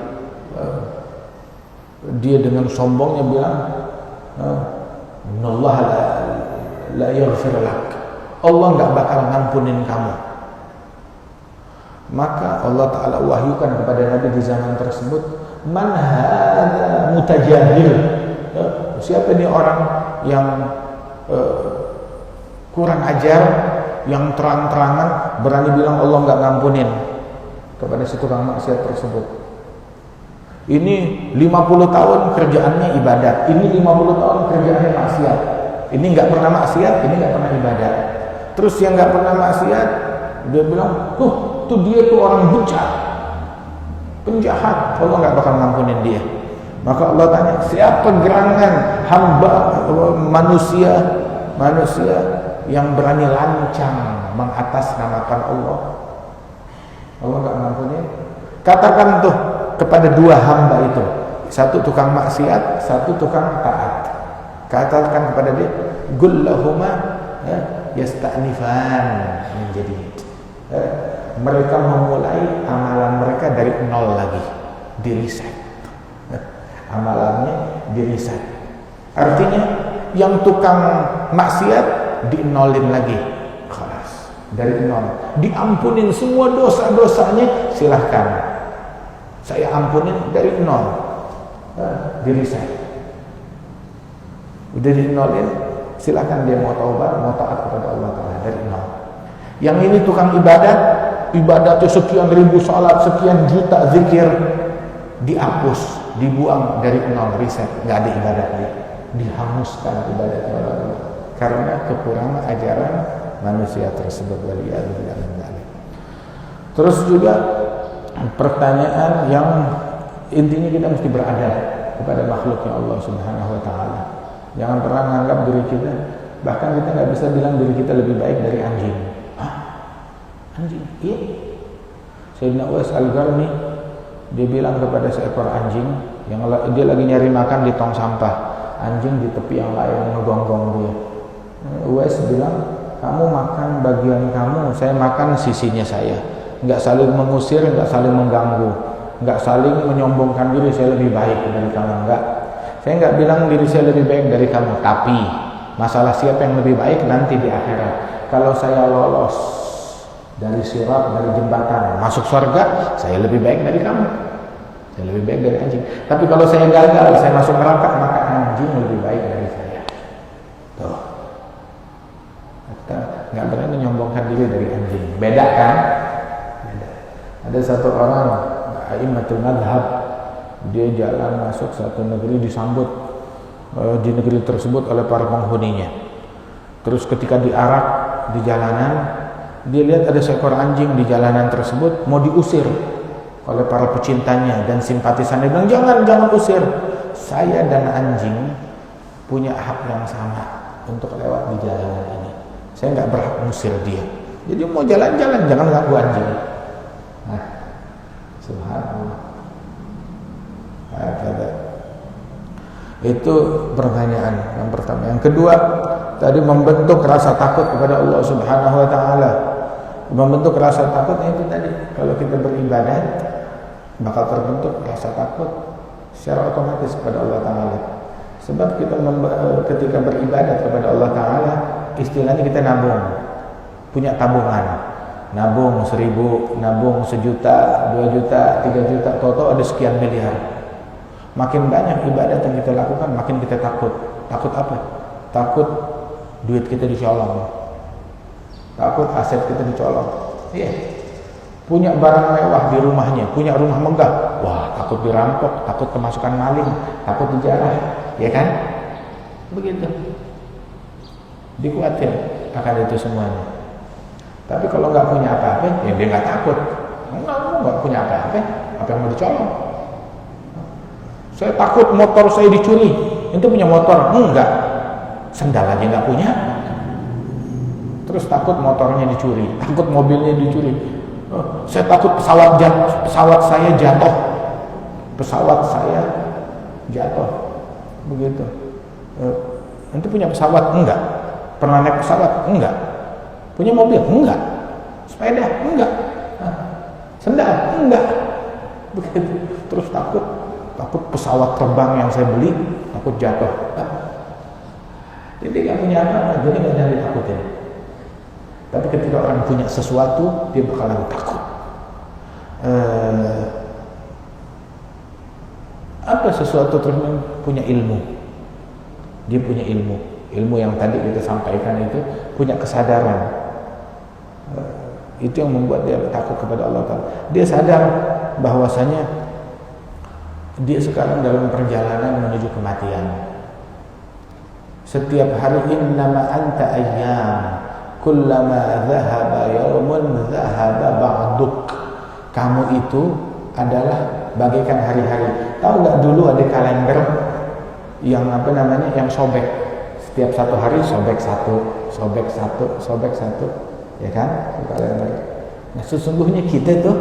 dia dengan sombongnya bilang, Allah la yaghfir lak, Allah nggak bakal ngampunin kamu. Maka Allah Ta'ala wahyukan kepada Nabi di zaman tersebut, man hadza mutajahil, siapa ini orang yang kurang ajar, yang terang-terangan berani bilang Allah nggak ngampunin kepada si tukang maksiat tersebut. Ini 50 tahun kerjaannya ibadat, ini 50 tahun kerjaannya maksiat. Ini nggak pernah maksiat, ini nggak pernah ibadat. Terus yang nggak pernah maksiat, dia bilang, tuh dia tuh orang bejat, penjahat, Allah nggak bakal ngampunin dia. Maka Allah tanya, siapa gerangan hamba manusia yang berani lancang mengatasnamakan Allah? Allah nggak ngampunin. Katakan tuh kepada dua hamba itu, satu tukang maksiat, satu tukang taat. Katakan kepada dia, gullahuma yasta'nifan menjadi. Mereka memulai amalan mereka dari nol lagi, di-reset. Amalannya di-reset. Artinya yang tukang maksiat di-nolin lagi, kelas dari nol, diampunin semua dosa-dosanya, silahkan saya ampunin dari nol, di-reset. Udah di-nolin, silahkan dia mau taubat, mau taat kepada Allah Ta'ala dari nol. Yang ini tukang ibadatnya sekian ribu salat, sekian juta zikir, dihapus, dibuang dari nol, reset, nggak ada ibadatnya, dihanguskan ibadatnya oleh Allah karena kekurangan ajaran manusia tersebut. Terus juga pertanyaan yang intinya kita mesti beradab kepada makhluknya Allah Subhanahu Wa Taala. Jangan pernah menganggap diri kita, bahkan kita nggak bisa bilang diri kita lebih baik dari anjing. Anjing, iya. Sayyidina Uwais Al-Qarni, dia bilang kepada seekor anjing yang dia lagi nyari makan di tong sampah, anjing di tepi yang lain ngegonggong dia. Uwais bilang, kamu makan bagian kamu, saya makan sisinya saya. Nggak saling mengusir, nggak saling mengganggu, nggak saling menyombongkan diri saya lebih baik dari kamu, enggak. Saya nggak bilang diri saya lebih baik dari kamu, tapi masalah siapa yang lebih baik nanti di akhirat. Kalau saya lolos dari sirat, dari jembatan, masuk surga, saya lebih baik dari kamu, saya lebih baik dari anjing. Tapi kalau saya gagal, saya masuk neraka, maka anjing lebih baik dari saya. Tuh, kita nggak berani menyombongkan diri dari anjing. Beda kan? Beda. Ada satu orang a'immatul madhab, dia jalan masuk satu negeri, disambut di negeri tersebut oleh para penghuninya. Terus ketika diarak di jalanan, dia lihat ada seekor anjing di jalanan tersebut mau diusir oleh para pecintanya dan simpatisannya. Dia bilang, jangan usir, saya dan anjing punya hak yang sama untuk lewat di jalanan ini, saya nggak berhak mengusir dia. Jadi mau jalan-jalan, jangan ganggu anjing. Nah, subhanallah. Itu pertanyaan yang pertama. Yang kedua, tadi membentuk rasa takut kepada Allah Subhanahu Wa Taala. Membentuk rasa takutnya itu tadi, kalau kita beribadah bakal terbentuk rasa takut secara otomatis kepada Allah Ta'ala. Sebab kita ketika beribadat kepada Allah Ta'ala, istilahnya kita nabung, punya tabungan, nabung 1.000, nabung 1 juta, 2 juta, 3 juta, total ada sekian miliar. Makin banyak ibadat yang kita lakukan, makin kita takut. Takut apa? Takut duit kita dicolong, takut aset kita dicolong. Iya. Punya barang mewah di rumahnya, punya rumah megah, wah takut dirampok, takut kemasukan maling, takut dijarah, ya kan? Begitu. Dikhawatir akan itu semuanya. Tapi kalau nggak punya apa-apa, ya dia nggak takut. Nggak punya apa-apa, apa yang mau dicolong? Saya takut motor saya dicuri. Itu punya motor? Enggak. Sendal aja nggak punya. Terus takut motornya dicuri, takut mobilnya dicuri. Saya takut pesawat saya jatuh. Pesawat saya jatuh. Begitu. Ente punya pesawat? Enggak. Pernah naik pesawat? Enggak. Punya mobil? Enggak. Sepeda? Enggak. Sendal? Enggak. Begitu. Terus takut pesawat terbang yang saya beli takut jatuh. Jadi nggak punya apa-apa, jadi nggak ada yang ditakutin. Tapi ketika orang punya sesuatu, dia bakalan takut. Apa sesuatu tersebut? Punya ilmu. Dia punya ilmu yang tadi kita sampaikan itu, punya kesadaran. Itu yang membuat dia takut kepada Allah Ta'ala. Dia sadar bahwasanya dia sekarang dalam perjalanan menuju kematian. Setiap hari innama anta ayyam, kullama dhahaba yawmun dhahaba ba'duk. Kamu itu adalah bagaikan hari-hari. Tahu nggak dulu ada kalender yang yang sobek. Setiap 1 hari sobek satu, ya kan? Kalender. Nah, sesungguhnya kita tuh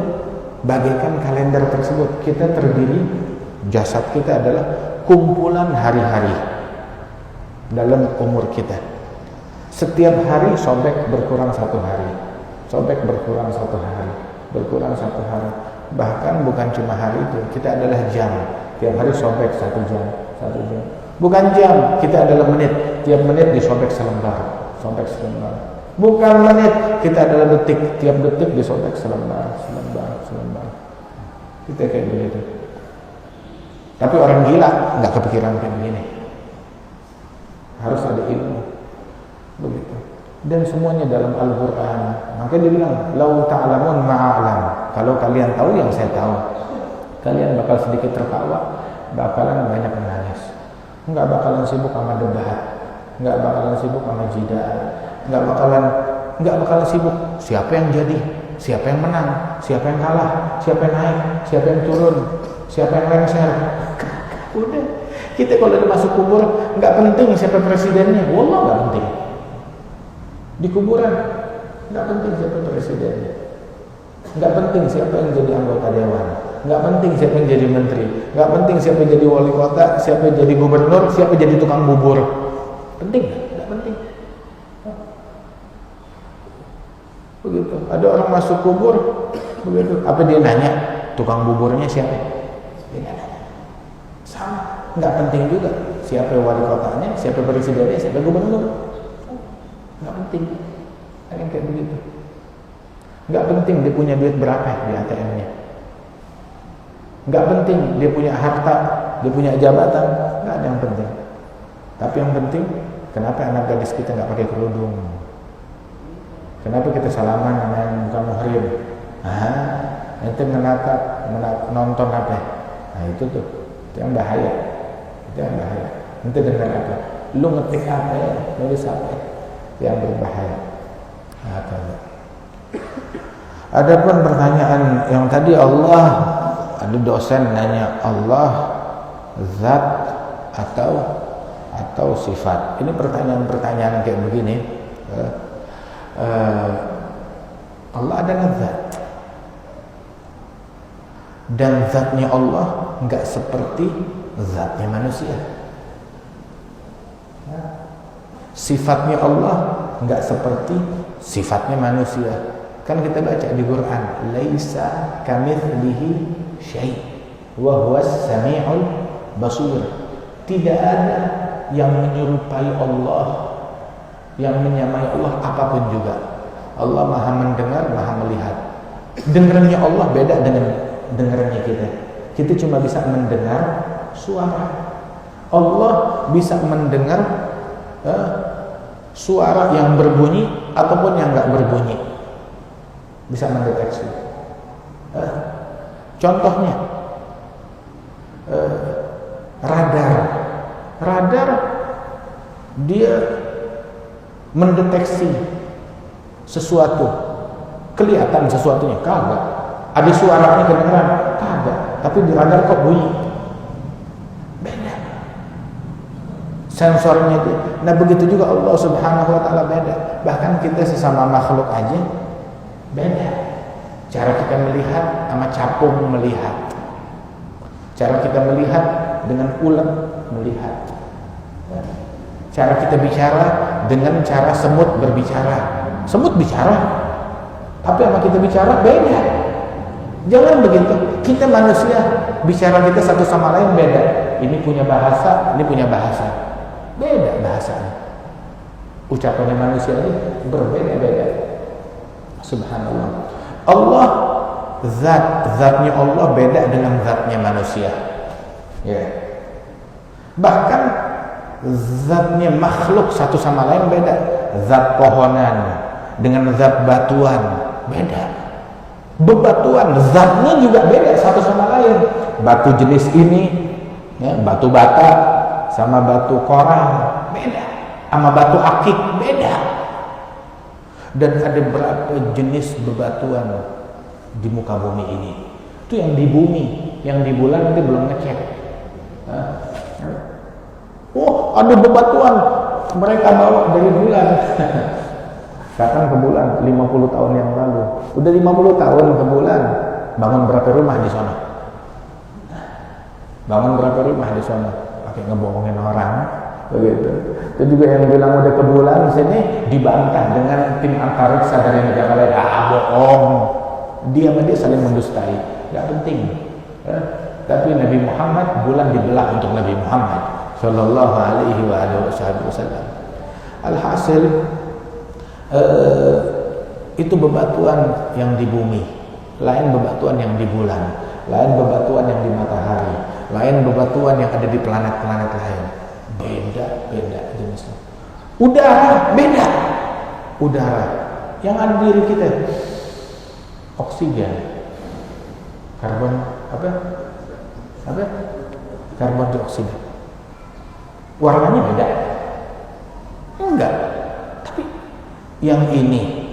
bagaikan kalender tersebut. Kita terdiri, jasad kita adalah kumpulan hari-hari dalam umur kita. Setiap hari sobek berkurang 1 hari, sobek berkurang 1 hari, berkurang 1 hari. Bahkan bukan cuma hari itu, kita adalah jam. Tiap hari sobek 1 jam, 1 jam. Bukan jam, kita adalah menit. Tiap menit disobek selembar, sobek selembar. Bukan menit, kita adalah detik. Tiap detik disobek selembar. Kita kayak begitu. Tapi orang gila nggak kepikiran kayak begini. Harus ada ilmu. Begitu. Dan semuanya dalam Al-Quran. Makanya dia bilang, "Lau ta'lamun ma'alam." Kalau kalian tahu yang saya tahu, kalian bakal sedikit tertawa, bakalan banyak menangis. Nggak bakalan sibuk sama debat, nggak bakalan sibuk sama jidal, nggak bakalan sibuk siapa yang jadi, siapa yang menang, siapa yang kalah, siapa yang naik, siapa yang turun, siapa yang lengser. Udah. Kita kalau udah masuk kubur, nggak penting siapa presidennya, wallah nggak penting. Di kuburan nggak penting siapa presidennya, nggak penting siapa yang jadi anggota dewan, nggak penting siapa yang jadi menteri, nggak penting siapa yang jadi wali kota, siapa yang jadi gubernur, siapa yang jadi tukang bubur. Penting nggak penting. Begitu. Ada orang masuk kubur, begitu. Apa dia nanya tukang buburnya siapa? Dia nggak nanya. Sama. Nggak penting juga siapa wali kotanya, siapa presidennya, siapa gubernur. Nggak penting. Yang kayak begitu. Nggak penting dia punya duit berapa di ATM-nya. Nggak penting dia punya harta, dia punya jabatan. Nggak ada yang penting. Tapi yang penting, kenapa anak gadis kita nggak pakai kerudung? Kenapa kita salaman sama yang bukan muhrim? Ente nonton apa? Nah itu tuh, itu yang bahaya. Ente dengar apa? Lu ngetik apa ya? Nulis apa ya? Yang berbahaya. Adapun pertanyaan yang tadi Allah, ada dosen nanya Allah zat atau sifat. Ini pertanyaan kayak begini. Allah adalah zat, dan zatnya Allah nggak seperti zatnya manusia. Sifatnya Allah nggak seperti sifatnya manusia. Kan kita baca di Quran, laisa kamitslihi syai' wa huwas sami'ul basir. Tidak ada yang menyerupai Allah, yang menyamai Allah apapun juga. Allah maha mendengar, maha melihat. Dengarnya Allah beda dengan dengarnya kita. Kita cuma bisa mendengar suara. Allah bisa mendengar suara yang berbunyi ataupun yang enggak berbunyi. Bisa mendeteksi. Contohnya radar dia mendeteksi sesuatu, kelihatan sesuatunya kagak, ada suaranya kedengeran kagak, tapi di radar kok bunyi, beda sensornya itu. Nah begitu juga Allah Subhanahu wa ta'ala beda. Bahkan kita sesama makhluk aja beda cara kita melihat sama capung melihat, cara kita melihat dengan ulet melihat, cara kita bicara dengan cara semut berbicara. Semut bicara, tapi sama kita bicara beda. Jangan begitu. Kita manusia, bicara kita satu sama lain beda. Ini punya bahasa, ini punya bahasa, beda bahasanya. Ucapannya manusia ini berbeda-beda. Subhanallah. Allah zatnya Allah beda dengan zatnya manusia. Ya. Bahkan zatnya makhluk satu sama lain beda. Zat pohonan dengan zat batuan beda. Bebatuan zatnya juga beda satu sama lain. Batu jenis ini, ya, batu bata sama batu koral beda, sama batu akik beda. Dan ada berapa jenis bebatuan di muka bumi ini? Itu yang di bumi, yang di bulan itu belum ngecek. Oh, ada bebatuan mereka bawa dari bulan. Datang ke bulan 50 tahun yang lalu. Udah 50 tahun ke bulan. Bangun berapa rumah di sana? Bangun berapa rumah di sana? Pakai ngebohongin orang. Begitu. Itu juga yang bilang udah ke bulan sini dibantah dengan tim antariksa dari negara lain. Bohong. Dia sama dia saling mendustai. Gak penting. Tapi Nabi Muhammad, bulan dibelah untuk Nabi Muhammad sallallahu alaihi wasallam. Alhasil itu bebatuan yang di bumi, lain bebatuan yang di bulan, lain bebatuan yang di matahari, lain bebatuan yang ada di planet-planet lain. Beda jenisnya. Udara beda. Udara yang ada di diri kita, oksigen, karbon apa? Karbon dioksida. Warnanya beda? Enggak. Tapi yang ini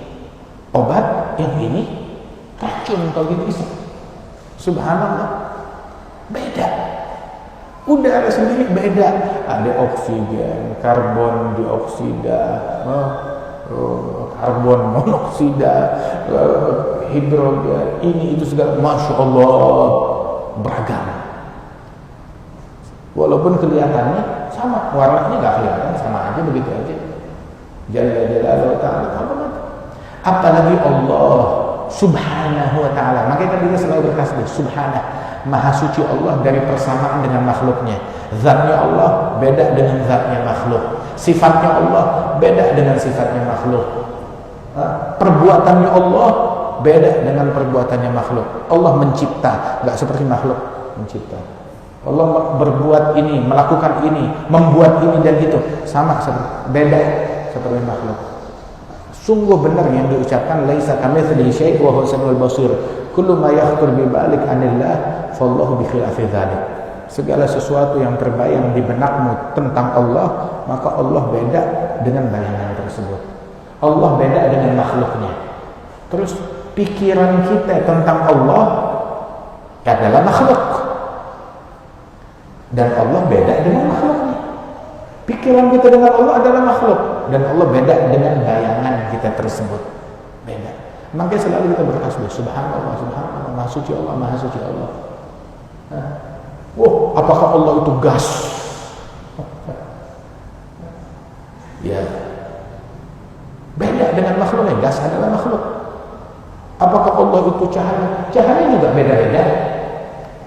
obat, yang ini racun kalau gitu bisa. Subhanallah. Beda. Udara sendiri beda. Ada oksigen, karbon dioksida, karbon monoksida, hidrogen, ini itu segala, masya Allah, beragam. Walaupun kelihatannya sama, warnanya nggak kelihatan, sama aja begitu aja. Jalla jalaluhu ta'ala. Apalagi Allah Subhanahu wa ta'ala. Makanya kita selalu bertasbih Subhanah, maha suci Allah dari persamaan dengan makhluknya. Zatnya Allah beda dengan zatnya makhluk. Sifatnya Allah beda dengan sifatnya makhluk. Perbuatannya Allah beda dengan perbuatannya makhluk. Allah mencipta, nggak seperti makhluk mencipta. Allah berbuat ini, melakukan ini, membuat ini dan itu, sama seperti, beda seperti makhluk. Sungguh benar yang diucapkan laisa kamitslihi syai' wa huwas samiul basir. Kullu ma yakhtur bi balik anillah fallahu bi khilafi dzalik. Segala sesuatu yang terbayang di benakmu tentang Allah, maka Allah beda dengan bayangan tersebut. Allah beda dengan makhluknya. Terus pikiran kita tentang Allah adalah makhluk. Dan Allah beda dengan makhluknya. Pikiran kita dengan Allah adalah makhluk. Dan Allah beda dengan bayangan kita tersebut. Beda. Makanya selalu kita bertasbih Subhanallah, Subhanallah, maha suci Allah, maha suci Allah. Wah, apakah Allah itu gas? Ya. Beda dengan makhluknya. Gas adalah makhluk. Apakah Allah itu cahaya? Cahaya juga beda-beda.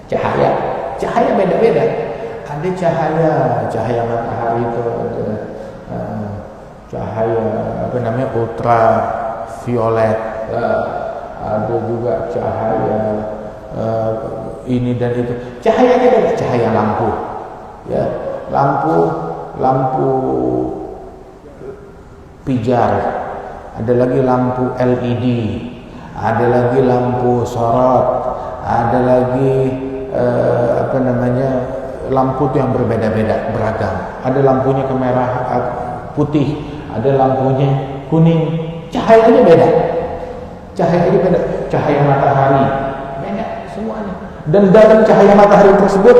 Cahaya beda-beda. Ada cahaya matahari itu ada cahaya ultraviolet, ada juga cahaya ini dan itu. Cahayanya ada cahaya lampu, ya, lampu pijar, ada lagi lampu LED, ada lagi lampu sorot, ada lagi lampu itu yang berbeda-beda, beragam. Ada lampunya kemerah, putih, ada lampunya kuning. Cahayanya beda. Cahaya matahari beda semuanya. Dan dalam cahaya matahari tersebut,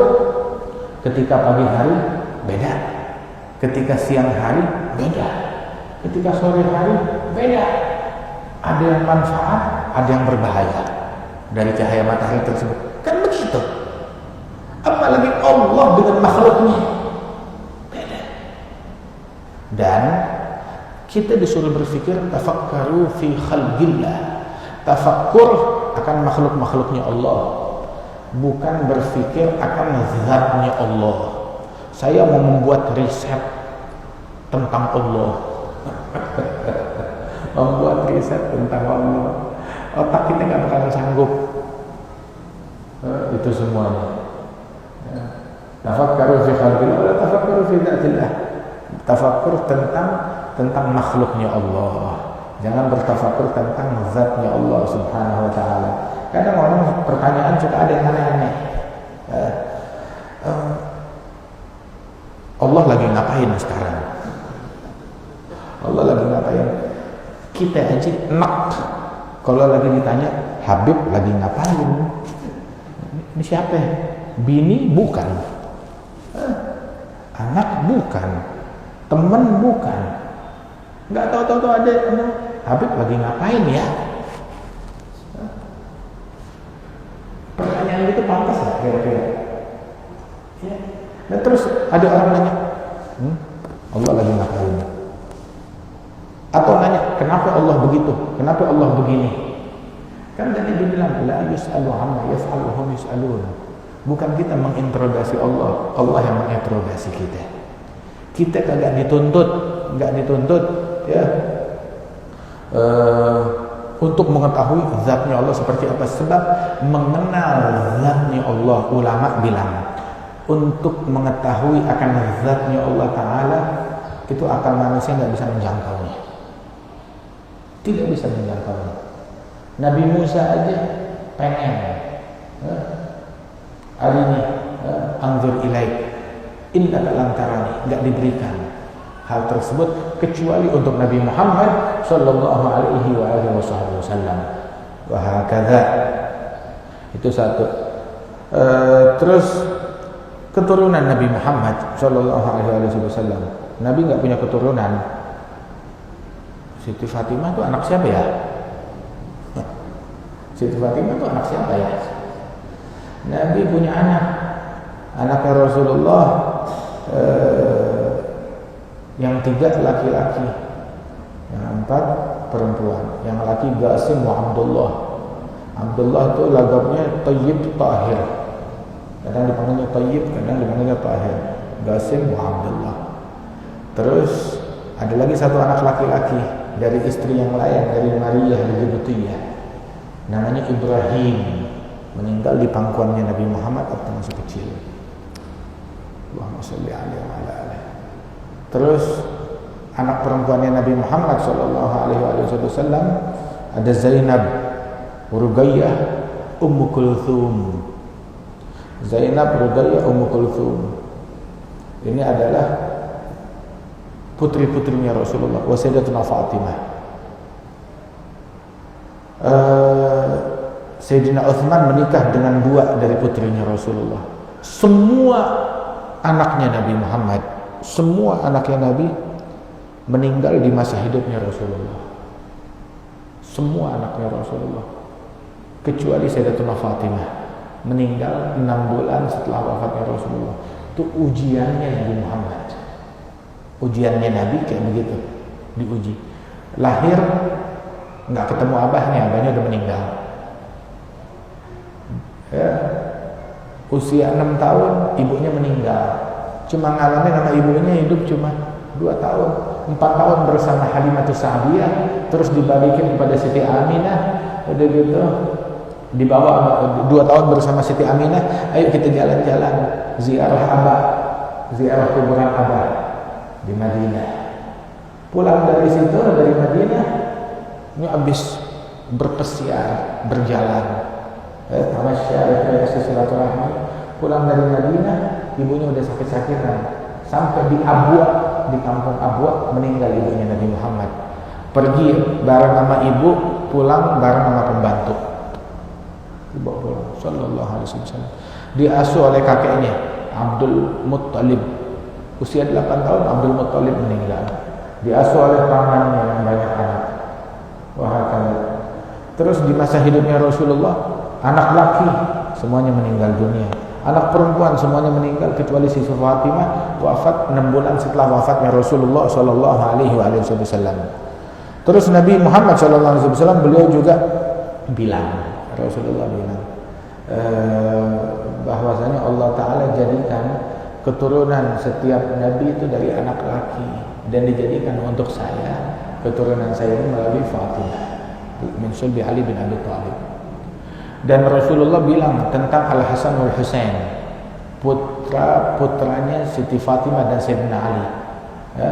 ketika pagi hari beda, ketika siang hari beda, ketika sore hari beda. Ada yang manfaat, ada yang berbahaya dari cahaya matahari tersebut. Kan begitu. Apalagi Allah dengan makhluknya beda. Dan kita disuruh berpikir tafakkaru fi khalqillah. Tafakkur akan makhluk-makhluknya Allah, bukan berpikir akan zatnya Allah. Saya mau membuat riset tentang Allah. Membuat riset tentang Allah. Otak kita nggak bakalan sanggup itu semuanya. Tafakkaru fi khalqillah wa tafakkaru fi dzatillah. Tafakkur tentang makhluknya Allah. Jangan bertafakkur tentang zatnya Allah Subhanahu wa taala. Kadang orang pertanyaan suka ada yang aneh-aneh. Allah lagi ngapain sekarang? Allah lagi ngapain? Kita aja enak kalau lagi ditanya Habib lagi ngapain. Ini siapa? Bini bukan, anak bukan, teman bukan. Nggak tahu ada Habib lagi ngapain ya? Pertanyaan itu pantas nggak kira-kira? Ya. Dan terus ada orang nanya, Allah lagi ngapain? Atau nanya, kenapa Allah begitu? Kenapa Allah begini? Kan tadi dia bilang, la yus'alu amma yaf'alu hum yus'alun. Bukan kita menginterogasi Allah, Allah yang menginterogasi kita. Kita kagak dituntut, ya, untuk mengetahui zatnya Allah seperti apa. Sebab mengenal zatnya Allah, ulama bilang, untuk mengetahui akan zatnya Allah Ta'ala, itu akal manusia nggak bisa menjangkaunya. Tidak bisa menjangkaunya. Nabi Musa aja pengen hari ini anzur ilaik innaka lam tarani, enggak diberikan hal tersebut kecuali untuk Nabi Muhammad sallallahu alaihi wasallam. Wa hakadha. Itu satu. Terus keturunan Nabi Muhammad sallallahu alaihi wasallam. Nabi enggak punya keturunan. Siti Fatimah itu anak siapa ya? Siti Fatimah itu anak siapa ya? Nabi punya anaknya Rasulullah yang 3 laki-laki, yang 4 perempuan. Yang laki Qasim wa Abdullah. Abdullah itu lagabnya Tayyib Tahir. Kadang dipanggilnya Tayyib, kadang dipanggilnya Tahir. Qasim wa Abdullah. Terus ada lagi satu anak laki-laki dari istri yang lain, dari Maria al-Qibtiyah. Namanya Ibrahim. Meninggal di pangkuannya Nabi Muhammad waktu masih kecil. Allahumma sholli alaihi wa ala alihi. Terus anak perempuannya Nabi Muhammad sallallahu alaihi wasallam ada Zainab, Ruqayyah, Ummu Kulthum. Zainab, Ruqayyah, Ummu Kulthum. Ini adalah putri-putrinya Rasulullah, wa Sayyidatuna Fatimah. Sayyidina Utsman menikah dengan 2 dari putrinya Rasulullah. Semua anaknya Nabi Muhammad, semua anaknya Nabi meninggal di masa hidupnya Rasulullah. Semua anaknya Rasulullah, kecuali Sayyidatuna Fatimah, meninggal 6 bulan setelah wafatnya Rasulullah. Itu ujiannya Nabi Muhammad. Ujiannya Nabi kayak begitu, diuji. Lahir nggak ketemu abahnya udah meninggal. Ya, usia 6 tahun ibunya meninggal. cuma ngalamin sama ibunya hidup cuma 2 tahun, 4 tahun bersama Halimatus Sa'diyah, terus dibalikin kepada Siti Aminah, udah gitu dibawa 2 tahun bersama Siti Aminah, ayo kita jalan-jalan ziarah Abah, ziarah kuburan Abah di Madinah. Pulang dari situ, dari Madinah, ini habis berpesiar, berjalan, tamasya, rekreasi silaturahmi. Pulang dari Madinah, ibunya udah sakit-sakitan, sampai di Abwa, di kampung Abwa meninggal ibunya Nabi Muhammad. Pergi bareng sama ibu, pulang bareng sama pembantu. Dibawa pulang, sallallahu alaihi wasallam. Diasuh oleh kakeknya Abdul Muttalib. Usia 8 tahun Abdul Muttalib meninggal. Diasuh oleh pamannya yang banyak anak. Wahakala. Terus di masa hidupnya Rasulullah, anak laki semuanya meninggal dunia. Anak perempuan semuanya meninggal kecuali Siti Fatimah, wafat 6 bulan setelah wafatnya Rasulullah sallallahu alaihi wasallam. Terus Nabi Muhammad sallallahu alaihi wasallam beliau juga bilang, Rasulullah bilang bahwasanya Allah Ta'ala jadikan keturunan setiap Nabi itu dari anak laki, dan dijadikan untuk saya keturunan saya ini melalui Fatimah min sulbi Ali bin Abi Thalib. Dan Rasulullah bilang tentang Al-Hasan wal Husain, putra-putranya Siti Fatimah dan Sayyidina Ali. Ya.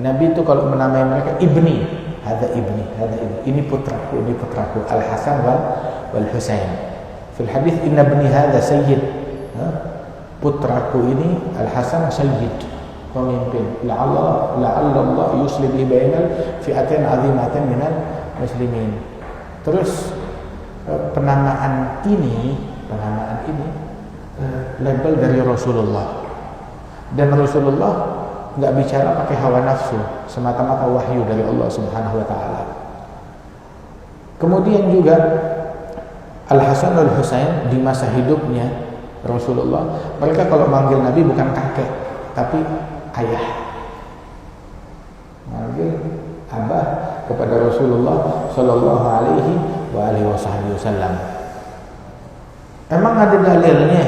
Nabi itu kalau menamai mereka ibni, hadza ibni, hadza ibni. Ini putraku, ini putraku. Al-Hasan wal Husain. Fil hadis inna ibni hadza sayyid. Ya. Putraku ini Al-Hasan sayyid, pemimpin. La'alla Allah yuslih bihi bainal fi'atain 'azimatain minal muslimin. Terus penamaan ini label dari Rasulullah, dan Rasulullah nggak bicara pakai hawa nafsu, semata-mata wahyu dari Allah Subhanahu wa Ta'ala. Kemudian juga Al-Hasan dan Al-Husain di masa hidupnya Rasulullah, mereka kalau manggil Nabi bukan kakek tapi ayah, manggil abah kepada Rasulullah Sallallahu Alaihi Wasallam. Emang ada dalilnya?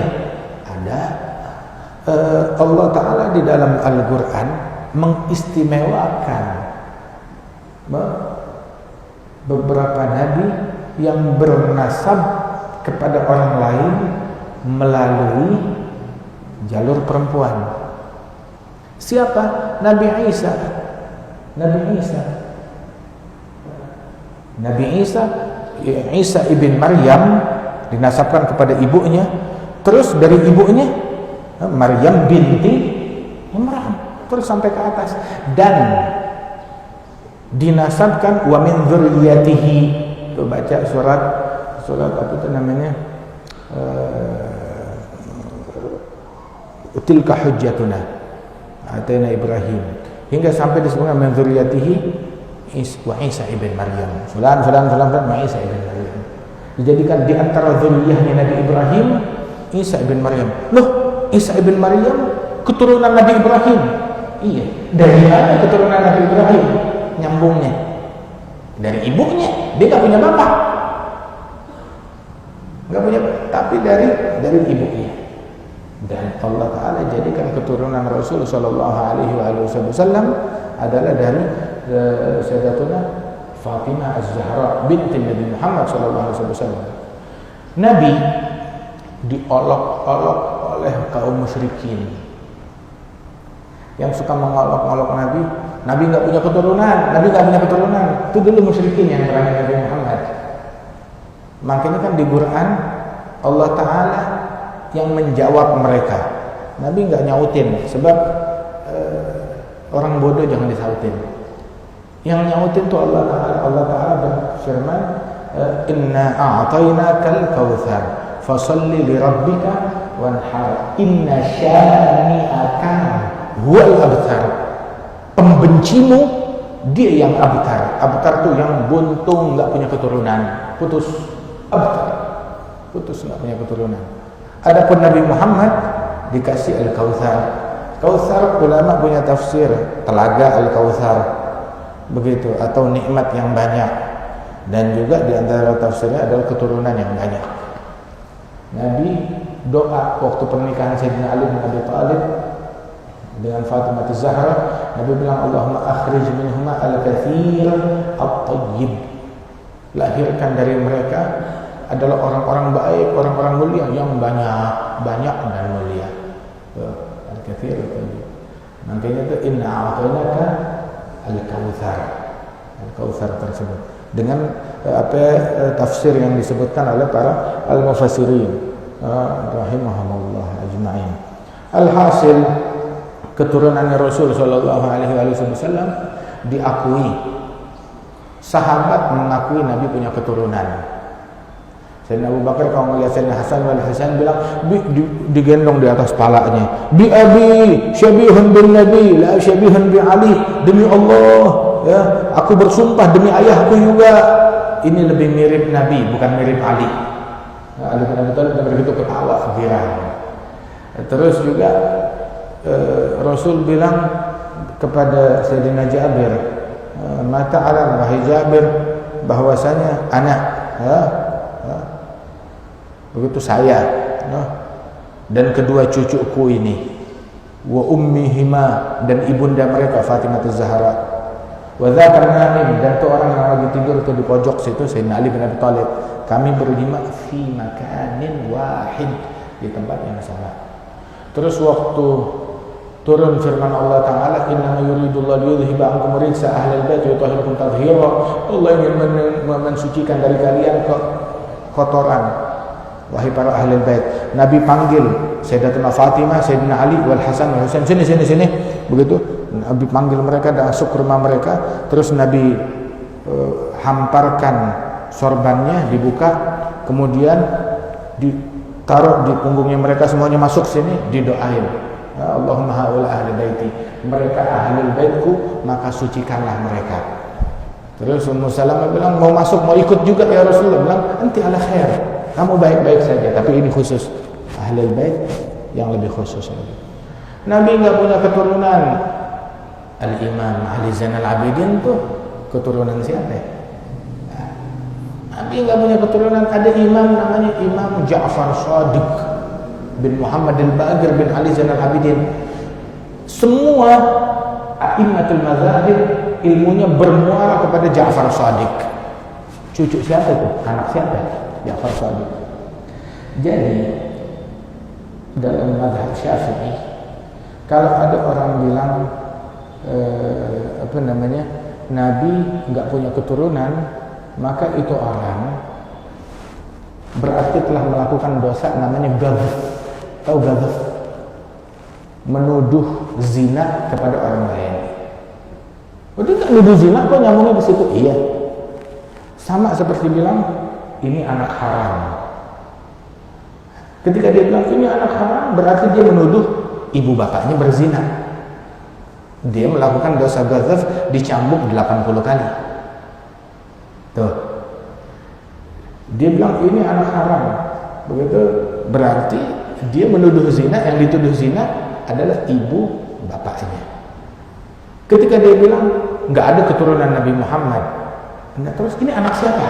Ada. Allah Ta'ala di dalam Al-Quran mengistimewakan beberapa nabi yang bernasab kepada orang lain melalui jalur perempuan. Siapa? Nabi Isa. Isa ibn Maryam dinasabkan kepada ibunya, terus dari ibunya Maryam binti Imran, terus sampai ke atas, dan dinasabkan wa min dzurriyyatihi. Tuh baca surat apa itu namanya, tilka hujjatuna atayna Ibrahim, hingga sampai disebutkan min dzurriyyatihi wa Isa ibn Maryam, fulan wa Isa ibn Maryam. Dijadikan di antara dzurriyyahnya Nabi Ibrahim Isa ibn Maryam. Loh, Isa ibn Maryam keturunan Nabi Ibrahim. Iya, dari mana keturunan Nabi Ibrahim? Nyambungnya dari ibunya, dia nggak punya bapak, tapi dari ibunya. Dan Allah Ta'ala jadikan keturunan Rasul Sallallahu Alaihi Wasallam adalah dari Sayyidatuna Fatimah Az-Zahra binti Nabi Muhammad Sallallahu Alaihi Wasallam. Nabi diolok-olok oleh kaum musyrikin yang suka mengolok-olok Nabi. Nabi nggak punya keturunan, Itu dulu musyrikin yang merangi Nabi Muhammad. Makanya kan di Quran Allah Ta'ala yang menjawab mereka. Nabi nggak nyautin, sebab orang bodoh jangan disautin. Yang nyautin itu Allah Ta'ala. Allah Ta'ala berfirman, inna a'tainakal kautsar fasalli li rabbika wanhar inna syani'aka huwal abtar. Pembencimu dia yang abtar. Abtar tuh yang buntung, nggak punya keturunan, putus. Abtar, putus, nggak punya keturunan. Adapun Nabi Muhammad dikasih Al-Kautsar. Kautsar ulama punya tafsir, telaga Al-Kautsar, begitu, atau nikmat yang banyak. Dan juga di antara tafsirnya adalah keturunan yang banyak. Nabi doa waktu pernikahan Sayyidina Ali bin Abi Thalib, dengan Fatimah Az-Zahra. Nabi bilang, Allahumma akhrij minhuma al-kathir at-tayyib. Lahirkan dari mereka adalah orang-orang baik, orang-orang mulia yang banyak dan mulia. Al-kathir at-tayyib. Makanya itu inna a'tainaka al-kautsar. Al-kautsar tersebut dengan tafsir yang disebutkan oleh para al-mufassirin rahimahumullah ajma'in. Alhasil, keturunannya Rasul sallallahu alaihi wasallam diakui. Sahabat mengakui Nabi punya keturunan. Sayyidina Abu Bakar kalau melihat Sayyidina Hasan wal Husain bilang digendong di atas palanya. Bi abi syabihun bin Nabi la syabihun bi Ali. Demi Allah, ya, aku bersumpah demi ayahku juga ini lebih mirip Nabi bukan mirip Ali. Ali bin Abi Thalib begitu ketawa girang. Terus juga Rasul bilang kepada Sayyidina Jabir, mata alam wahai Jabir bahwasanya anak begitu saya dan kedua cucuku ini wa ummihima dan ibunda mereka Fatimah Az-Zahra wa dzakar naim dan tu orang yang lagi tidur itu di pojok situ Sayyidina Ali bin Abi Thalib. Kami berlima fi makanin wahid, di tempat yang sama. Terus waktu turun firman Allah Ta'ala, innama yuridullahu liyudhhiba ankum rijsa ahlal bait wa yutahhirakum tathhira. Allah ingin mensucikan dari kalian kotoran wahai para ahlul bait. Nabi panggil Sayyidatuna Fatimah, Sayyidina Ali wal Hasan wal Husain, sini. Begitu Nabi panggil mereka dan masuk ke rumah mereka. Terus Nabi hamparkan sorbannya, dibuka, kemudian ditaruh di punggungnya mereka, semuanya masuk sini, didoain, ya Allahumma haula ahli baiti, mereka ahlul baitku, maka sucikanlah mereka. Terus Ummu Salamah bilang, mau masuk, mau ikut juga ya Rasulullah. Bilang, anti ala khair, kamu baik-baik saja, tapi ini khusus ahlul bait yang lebih khusus lagi. Nabi nggak punya keturunan. Al-Imam Ali Zainal Abidin tuh keturunan siapa ya? Nabi nggak punya keturunan. Ada imam namanya Imam Ja'far Shadiq bin Muhammad al-Baqir bin Ali Zainal Abidin. Semua a'immatul mazahib ilmunya bermuara kepada Ja'far Shadiq. Cucu siapa itu? Anak siapa? Ja'far Shadiq. Jadi dalam mazhab Syafi'i, kalau ada orang bilang Nabi nggak punya keturunan, maka itu orang berarti telah melakukan dosa namanya ghadhaf. Tahu ghadhaf? Menuduh zina kepada orang lain. Udah nggak nuduh zina kok nyambungnya di situ? Iya. Sama seperti bilang ini anak haram. Ketika dia bilang ini anak haram, berarti dia menuduh ibu bapaknya berzina. Dia melakukan dosa ghadhaf, dicambuk 80 kali. Tuh. Dia bilang ini anak haram. Begitu berarti dia menuduh zina, yang dituduh zina adalah ibu bapaknya. Ketika dia bilang nggak ada keturunan Nabi Muhammad, nah, terus ini anak siapa?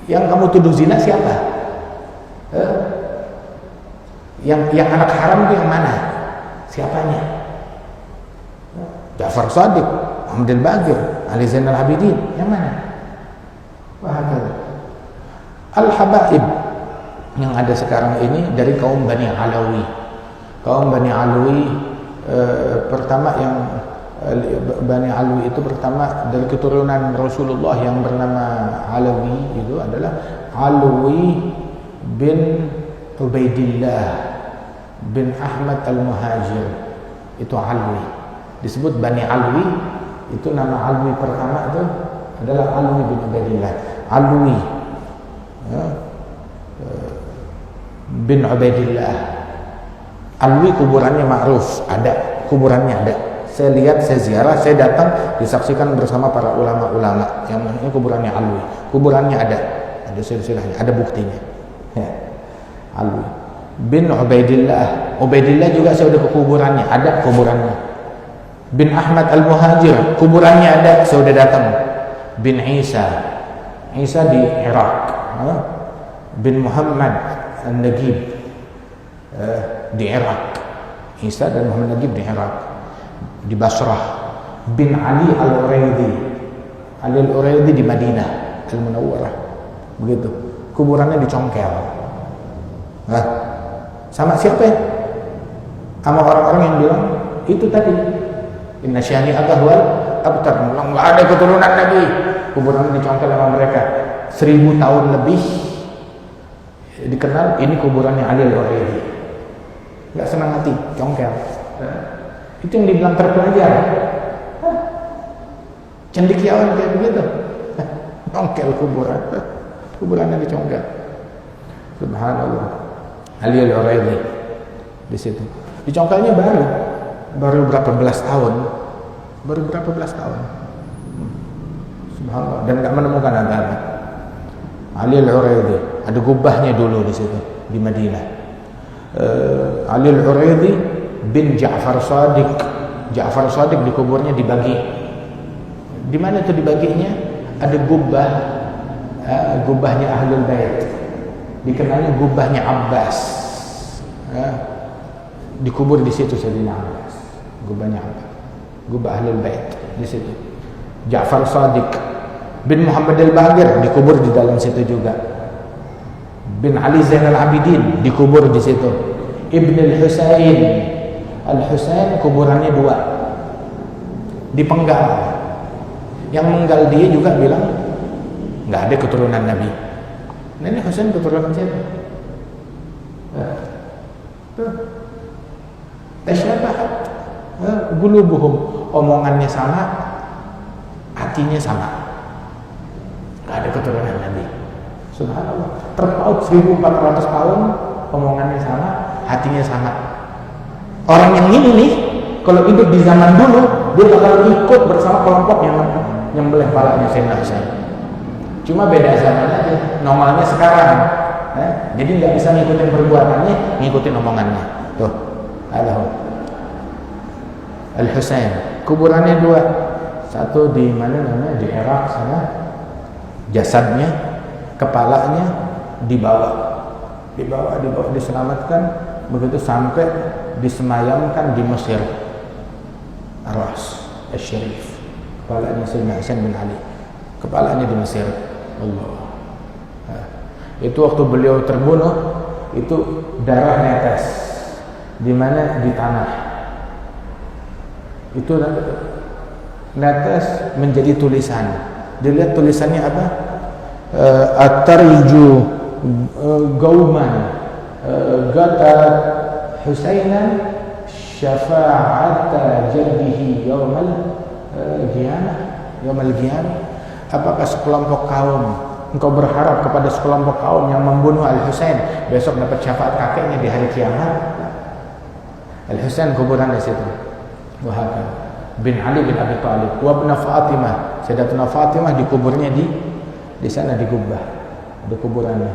Yang kamu tuduh zina siapa? Yang anak haram itu yang mana? Siapanya? Ja'far Shadiq, Muhammad al-Baqir, Ali Zainal Abidin, yang mana? Wahakala. Al-Habaib yang ada sekarang ini dari kaum Bani Alawi. Kaum Bani Alawi pertama yang Bani Alawi itu pertama dari keturunan Rasulullah yang bernama Alawi itu adalah Alawi bin Ubaidillah bin Ahmad al-Muhajir. Itu Alawi. Disebut Bani Alwi, itu nama Alwi pertama itu adalah Alwi bin Ubaidillah. Alwi bin Ubaidillah. Alwi kuburannya ma'ruf, ada kuburannya ada. Saya lihat, saya ziarah, saya datang, disaksikan bersama para ulama-ulama yang ini kuburannya Alwi. Kuburannya ada silsilahnya, ada buktinya. Ya. Alwi bin Ubaidillah. Ubaidillah juga saya udah ke kuburannya, ada kuburannya. Bin Ahmad al-Muhajir, kuburannya ada, saya udah datang. Bin Isa di Irak. Bin Muhammad al-Nagib di Irak. Isa dan Muhammad Najib di Irak, di Basrah. Bin Ali Al-Uraidi, Ali Al-Uraidi di Madinah Al-Munawwarah, begitu. Kuburannya dicongkel. Nah, sama siapa ya? Sama orang-orang yang bilang itu tadi, inna syani agahwal abtar, nggak ada keturunan Nabi. Kuburannya dicongkel sama mereka. 1000 tahun lebih dikenal ini kuburannya Ali Al-Uraidi. Nggak senang hati, congkel. Itu yang dibilang terpelajar. Cendekiawan kayak begitu. Congkel kuburannya dicongkel. Subhanallah. Ali Al-Uraidi di situ. Dicongkelnya baru berapa belas tahun. Subhanallah. Dan nggak menemukan agama. Ali Al-Uraidi ada gubahnya dulu di situ di Madinah. Ali Al-Uraidi bin Ja'far Shadiq. Ja'far Shadiq dikuburnya dibagi. Di mana itu dibaginya? Ada gubahnya Ahlul Bait. Dikenalnya gubahnya Abbas. Dikubur di situ Sayyidina Abbas. Gubahnya Abbas. Gubah Ahlul Bait di situ. Ja'far Shadiq bin Muhammad Al-Baqir dikubur di dalam situ juga. Bin Ali Zainal Abidin dikubur di situ. Ibn Al-Husain. Al-Husain kuburannya 2. Dipenggal. Yang menggal dia juga bilang nggak ada keturunan Nabi. Nah, ini Husain keturunan siapa? Tasyabahat qulubuhum, omongannya sama, hatinya sama. Nggak ada keturunan Nabi. Subhanallah. Terpaut 1400 tahun, omongannya sama, hatinya sama. Orang yang ini nih, kalau hidup di zaman dulu, dia bakal ikut bersama kelompok yang nyembelih palanya Sayyidina Husain. Cuma beda zaman aja, normalnya sekarang. Jadi nggak bisa ngikutin perbuatannya, ngikutin omongannya. Tuh, Al-Husain. Kuburannya 2. Satu di mana namanya? Di Irak sana. Jasadnya, kepalanya dibawa, diselamatkan. Begitu sampai disemayamkan di Mesir. Ar-Ras Asy-Syarif. Kepalanya Sayyidina Hasan bin Ali. Kepalanya di Mesir. Allah. Itu waktu beliau terbunuh, itu darah netes. Di mana? Di tanah. Itu netes menjadi tulisan. Dilihat tulisannya apa? At-tarju gauman gata Husainan syafa'ata jadihi yaumal qiyamah. Apakah sekelompok kaum, engkau berharap kepada sekelompok kaum yang membunuh Al-Husain besok dapat syafaat kakeknya di hari kiamat? Al-Husain kuburan di situ. Wahab bin Ali bin Abi Thalib wa ibn Fatimah, Sayyidatuna Fatimah dikuburnya di sana di Gubah. Ada kuburannya,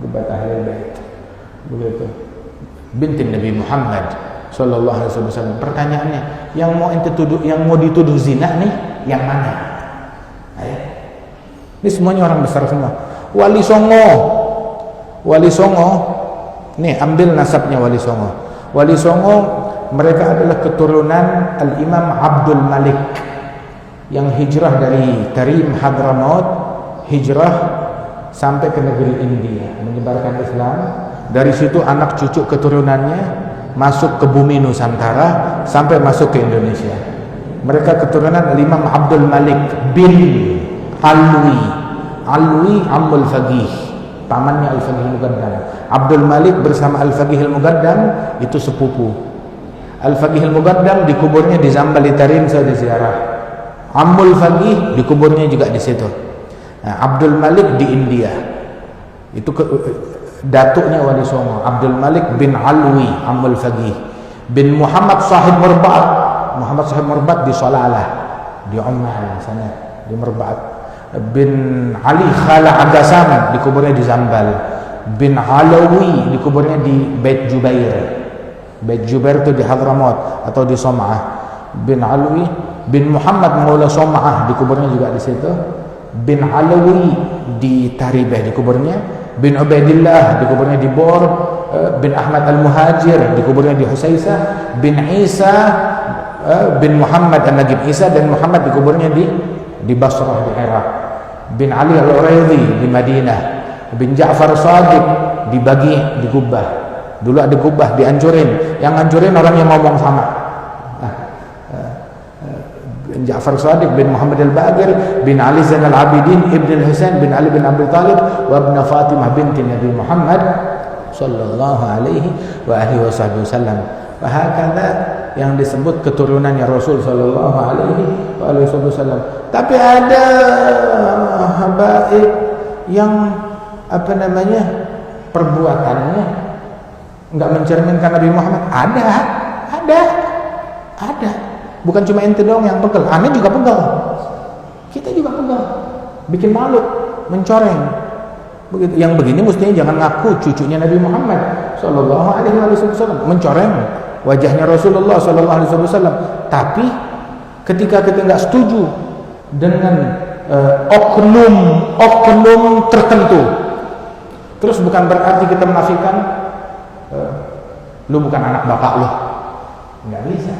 Gubah Ahlul Bait. Begitu. Binti Nabi Muhammad sallallahu alaihi wasallam. Pertanyaannya, yang mau dituduh zina nih yang mana? Ayo. Ini semuanya orang besar semua. Wali Songo. Nih, ambil nasabnya Wali Songo. Wali Songo mereka adalah keturunan Al-Imam Abdul Malik yang hijrah dari Tarim Hadramaut, hijrah sampai ke negeri India, menyebarkan Islam. Dari situ anak cucu keturunannya masuk ke bumi Nusantara sampai masuk ke Indonesia. Mereka keturunan Al-Imam Abdul Malik bin Alwi Ammul Faqih, pamannya Al-Faqih Al-Muqaddam. Abdul Malik bersama Al-Faqih Al-Muqaddam itu sepupu. Al-Faqih Al-Muqaddam dikuburnya di Zambali Tarim, saya di ziarah. Ammul Faqih dikuburnya juga di situ. Nah, Abdul Malik di India. Itu datuknya Wali Songo. Abdul Malik bin Alwi Ammul Faqih bin Muhammad Sahib Murbat. Muhammad Sahib Murbat di Salalah, di Oman sana, di Murbat. Bin Ali Khala Agasam dikuburnya di Zambal. Bin Alawi dikuburnya di Bait Jubair. Bait Jubair itu di Hadramaut atau di Som'ah. Bin Alawi bin Muhammad Maula Som'ah dikuburnya juga di situ. Bin Alawi di Taribah dikuburnya. Bin Ubaidillah dikuburnya di Bor. bin Ahmad al-Muhajir dikuburnya di Husaisah, bin Isa bin Muhammad an-Najib, Isa dan Muhammad dikuburnya di Basrah di Irak, bin Ali al-Uraidi di Madinah, bin Ja'far Shadiq dibagi di Gubbah. Dulu ada Gubbah dihancurin, yang hancurin orang yang ngomong sama. Bin Ja'far Shadiq bin Muhammad al-Baqir bin Ali Zain al-Abidin ibn al-Husain bin Ali bin Abi Talib wa ibn Fatimah binti Nabi Muhammad sallallahu alaihi wa alihi wasallam. Bahakala yang disebut keturunannya Rasul sallallahu alaihi wa alihi wasallam. Tapi ada habaib yang perbuatannya enggak mencerminkan Nabi Muhammad. Ada. Bukan cuma ente doang yang pegel, aneh juga pegel. Kita juga pegel. Bikin malu, mencoreng. Begitu. Yang begini mestinya jangan ngaku cucunya Nabi Muhammad sallallahu alaihi wasallam, mencoreng wajahnya Rasulullah sallallahu alaihi wasallam. Tapi ketika kita enggak setuju dengan oknum tertentu, terus bukan berarti kita menafikan lu bukan anak bapak lu. Enggak bisa.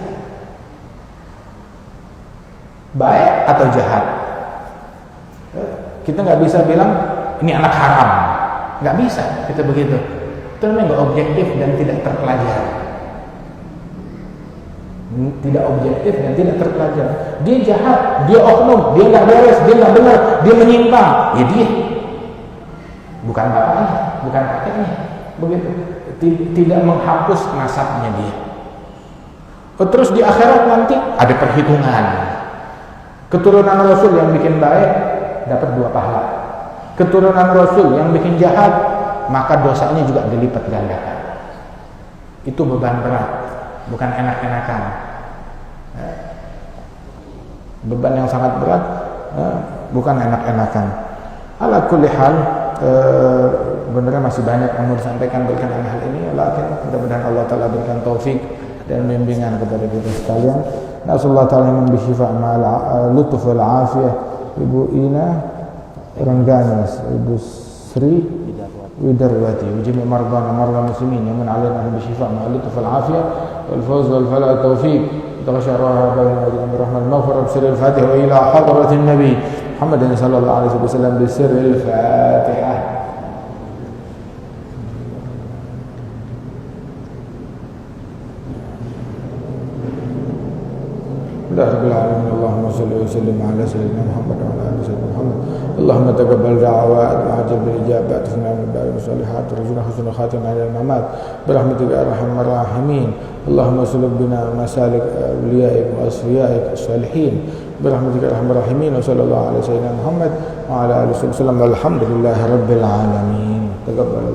Baik atau jahat, kita nggak bisa bilang ini anak haram, nggak bisa kita begitu. Itu namanya nggak objektif dan tidak terpelajar. Tidak objektif dan tidak terpelajar. Dia jahat, dia oknum, dia nggak beres, dia nggak benar, dia menyimpang. Ya dia bukan bapaknya, bukan kakeknya, begitu. Tidak menghapus nasabnya dia. Terus di akhirat nanti ada perhitungan. Keturunan Rasul yang bikin baik dapat 2 pahala. Keturunan Rasul yang bikin jahat, maka dosanya juga dilipat gandakan. Itu beban berat, bukan enak-enakan. Beban yang sangat berat, bukan enak-enakan. Ala kulli hal, benar masih banyak yang mau disampaikan berkenaan hal ini. Mudah-mudahan Allah Ta'ala berikan taufik dan bimbingan kepada kita sekalian. Nasallahu ta'ala min bisyifa ma'al lutuf wal afiyah Ibu Ina Rengganis, Ibu Sri Widarwati, ujimi mardana marda muslimin yaman alaina bisyifa ma'al lutuf wal afiyah wal fawz wal falah taufiq taghsharaha baina wajhi rahman maghfirah bisiril fatihah wa ila hadratin nabi Muhammad sallallahu alaihi wasallam bisiril fatihah. Rabbil alamin. Allahumma shalli wa sallim ala sayyidina Muhammad wa ala ali sayyidina Muhammad. Allahumma taqabbal da'awat wa ajib bil ijabat wa min ba'i salihat rujuna husnul khatimah ila mamat bi rahmatika arhamar rahimin. Allahumma suluk bina masalik awliyaik wa asfiyaik salihin bi rahmatika arhamar rahimin. Wa sallallahu ala sayyidina Muhammad wa ala alihi wasallam. Alhamdulillahirabbil alamin. Taqabbal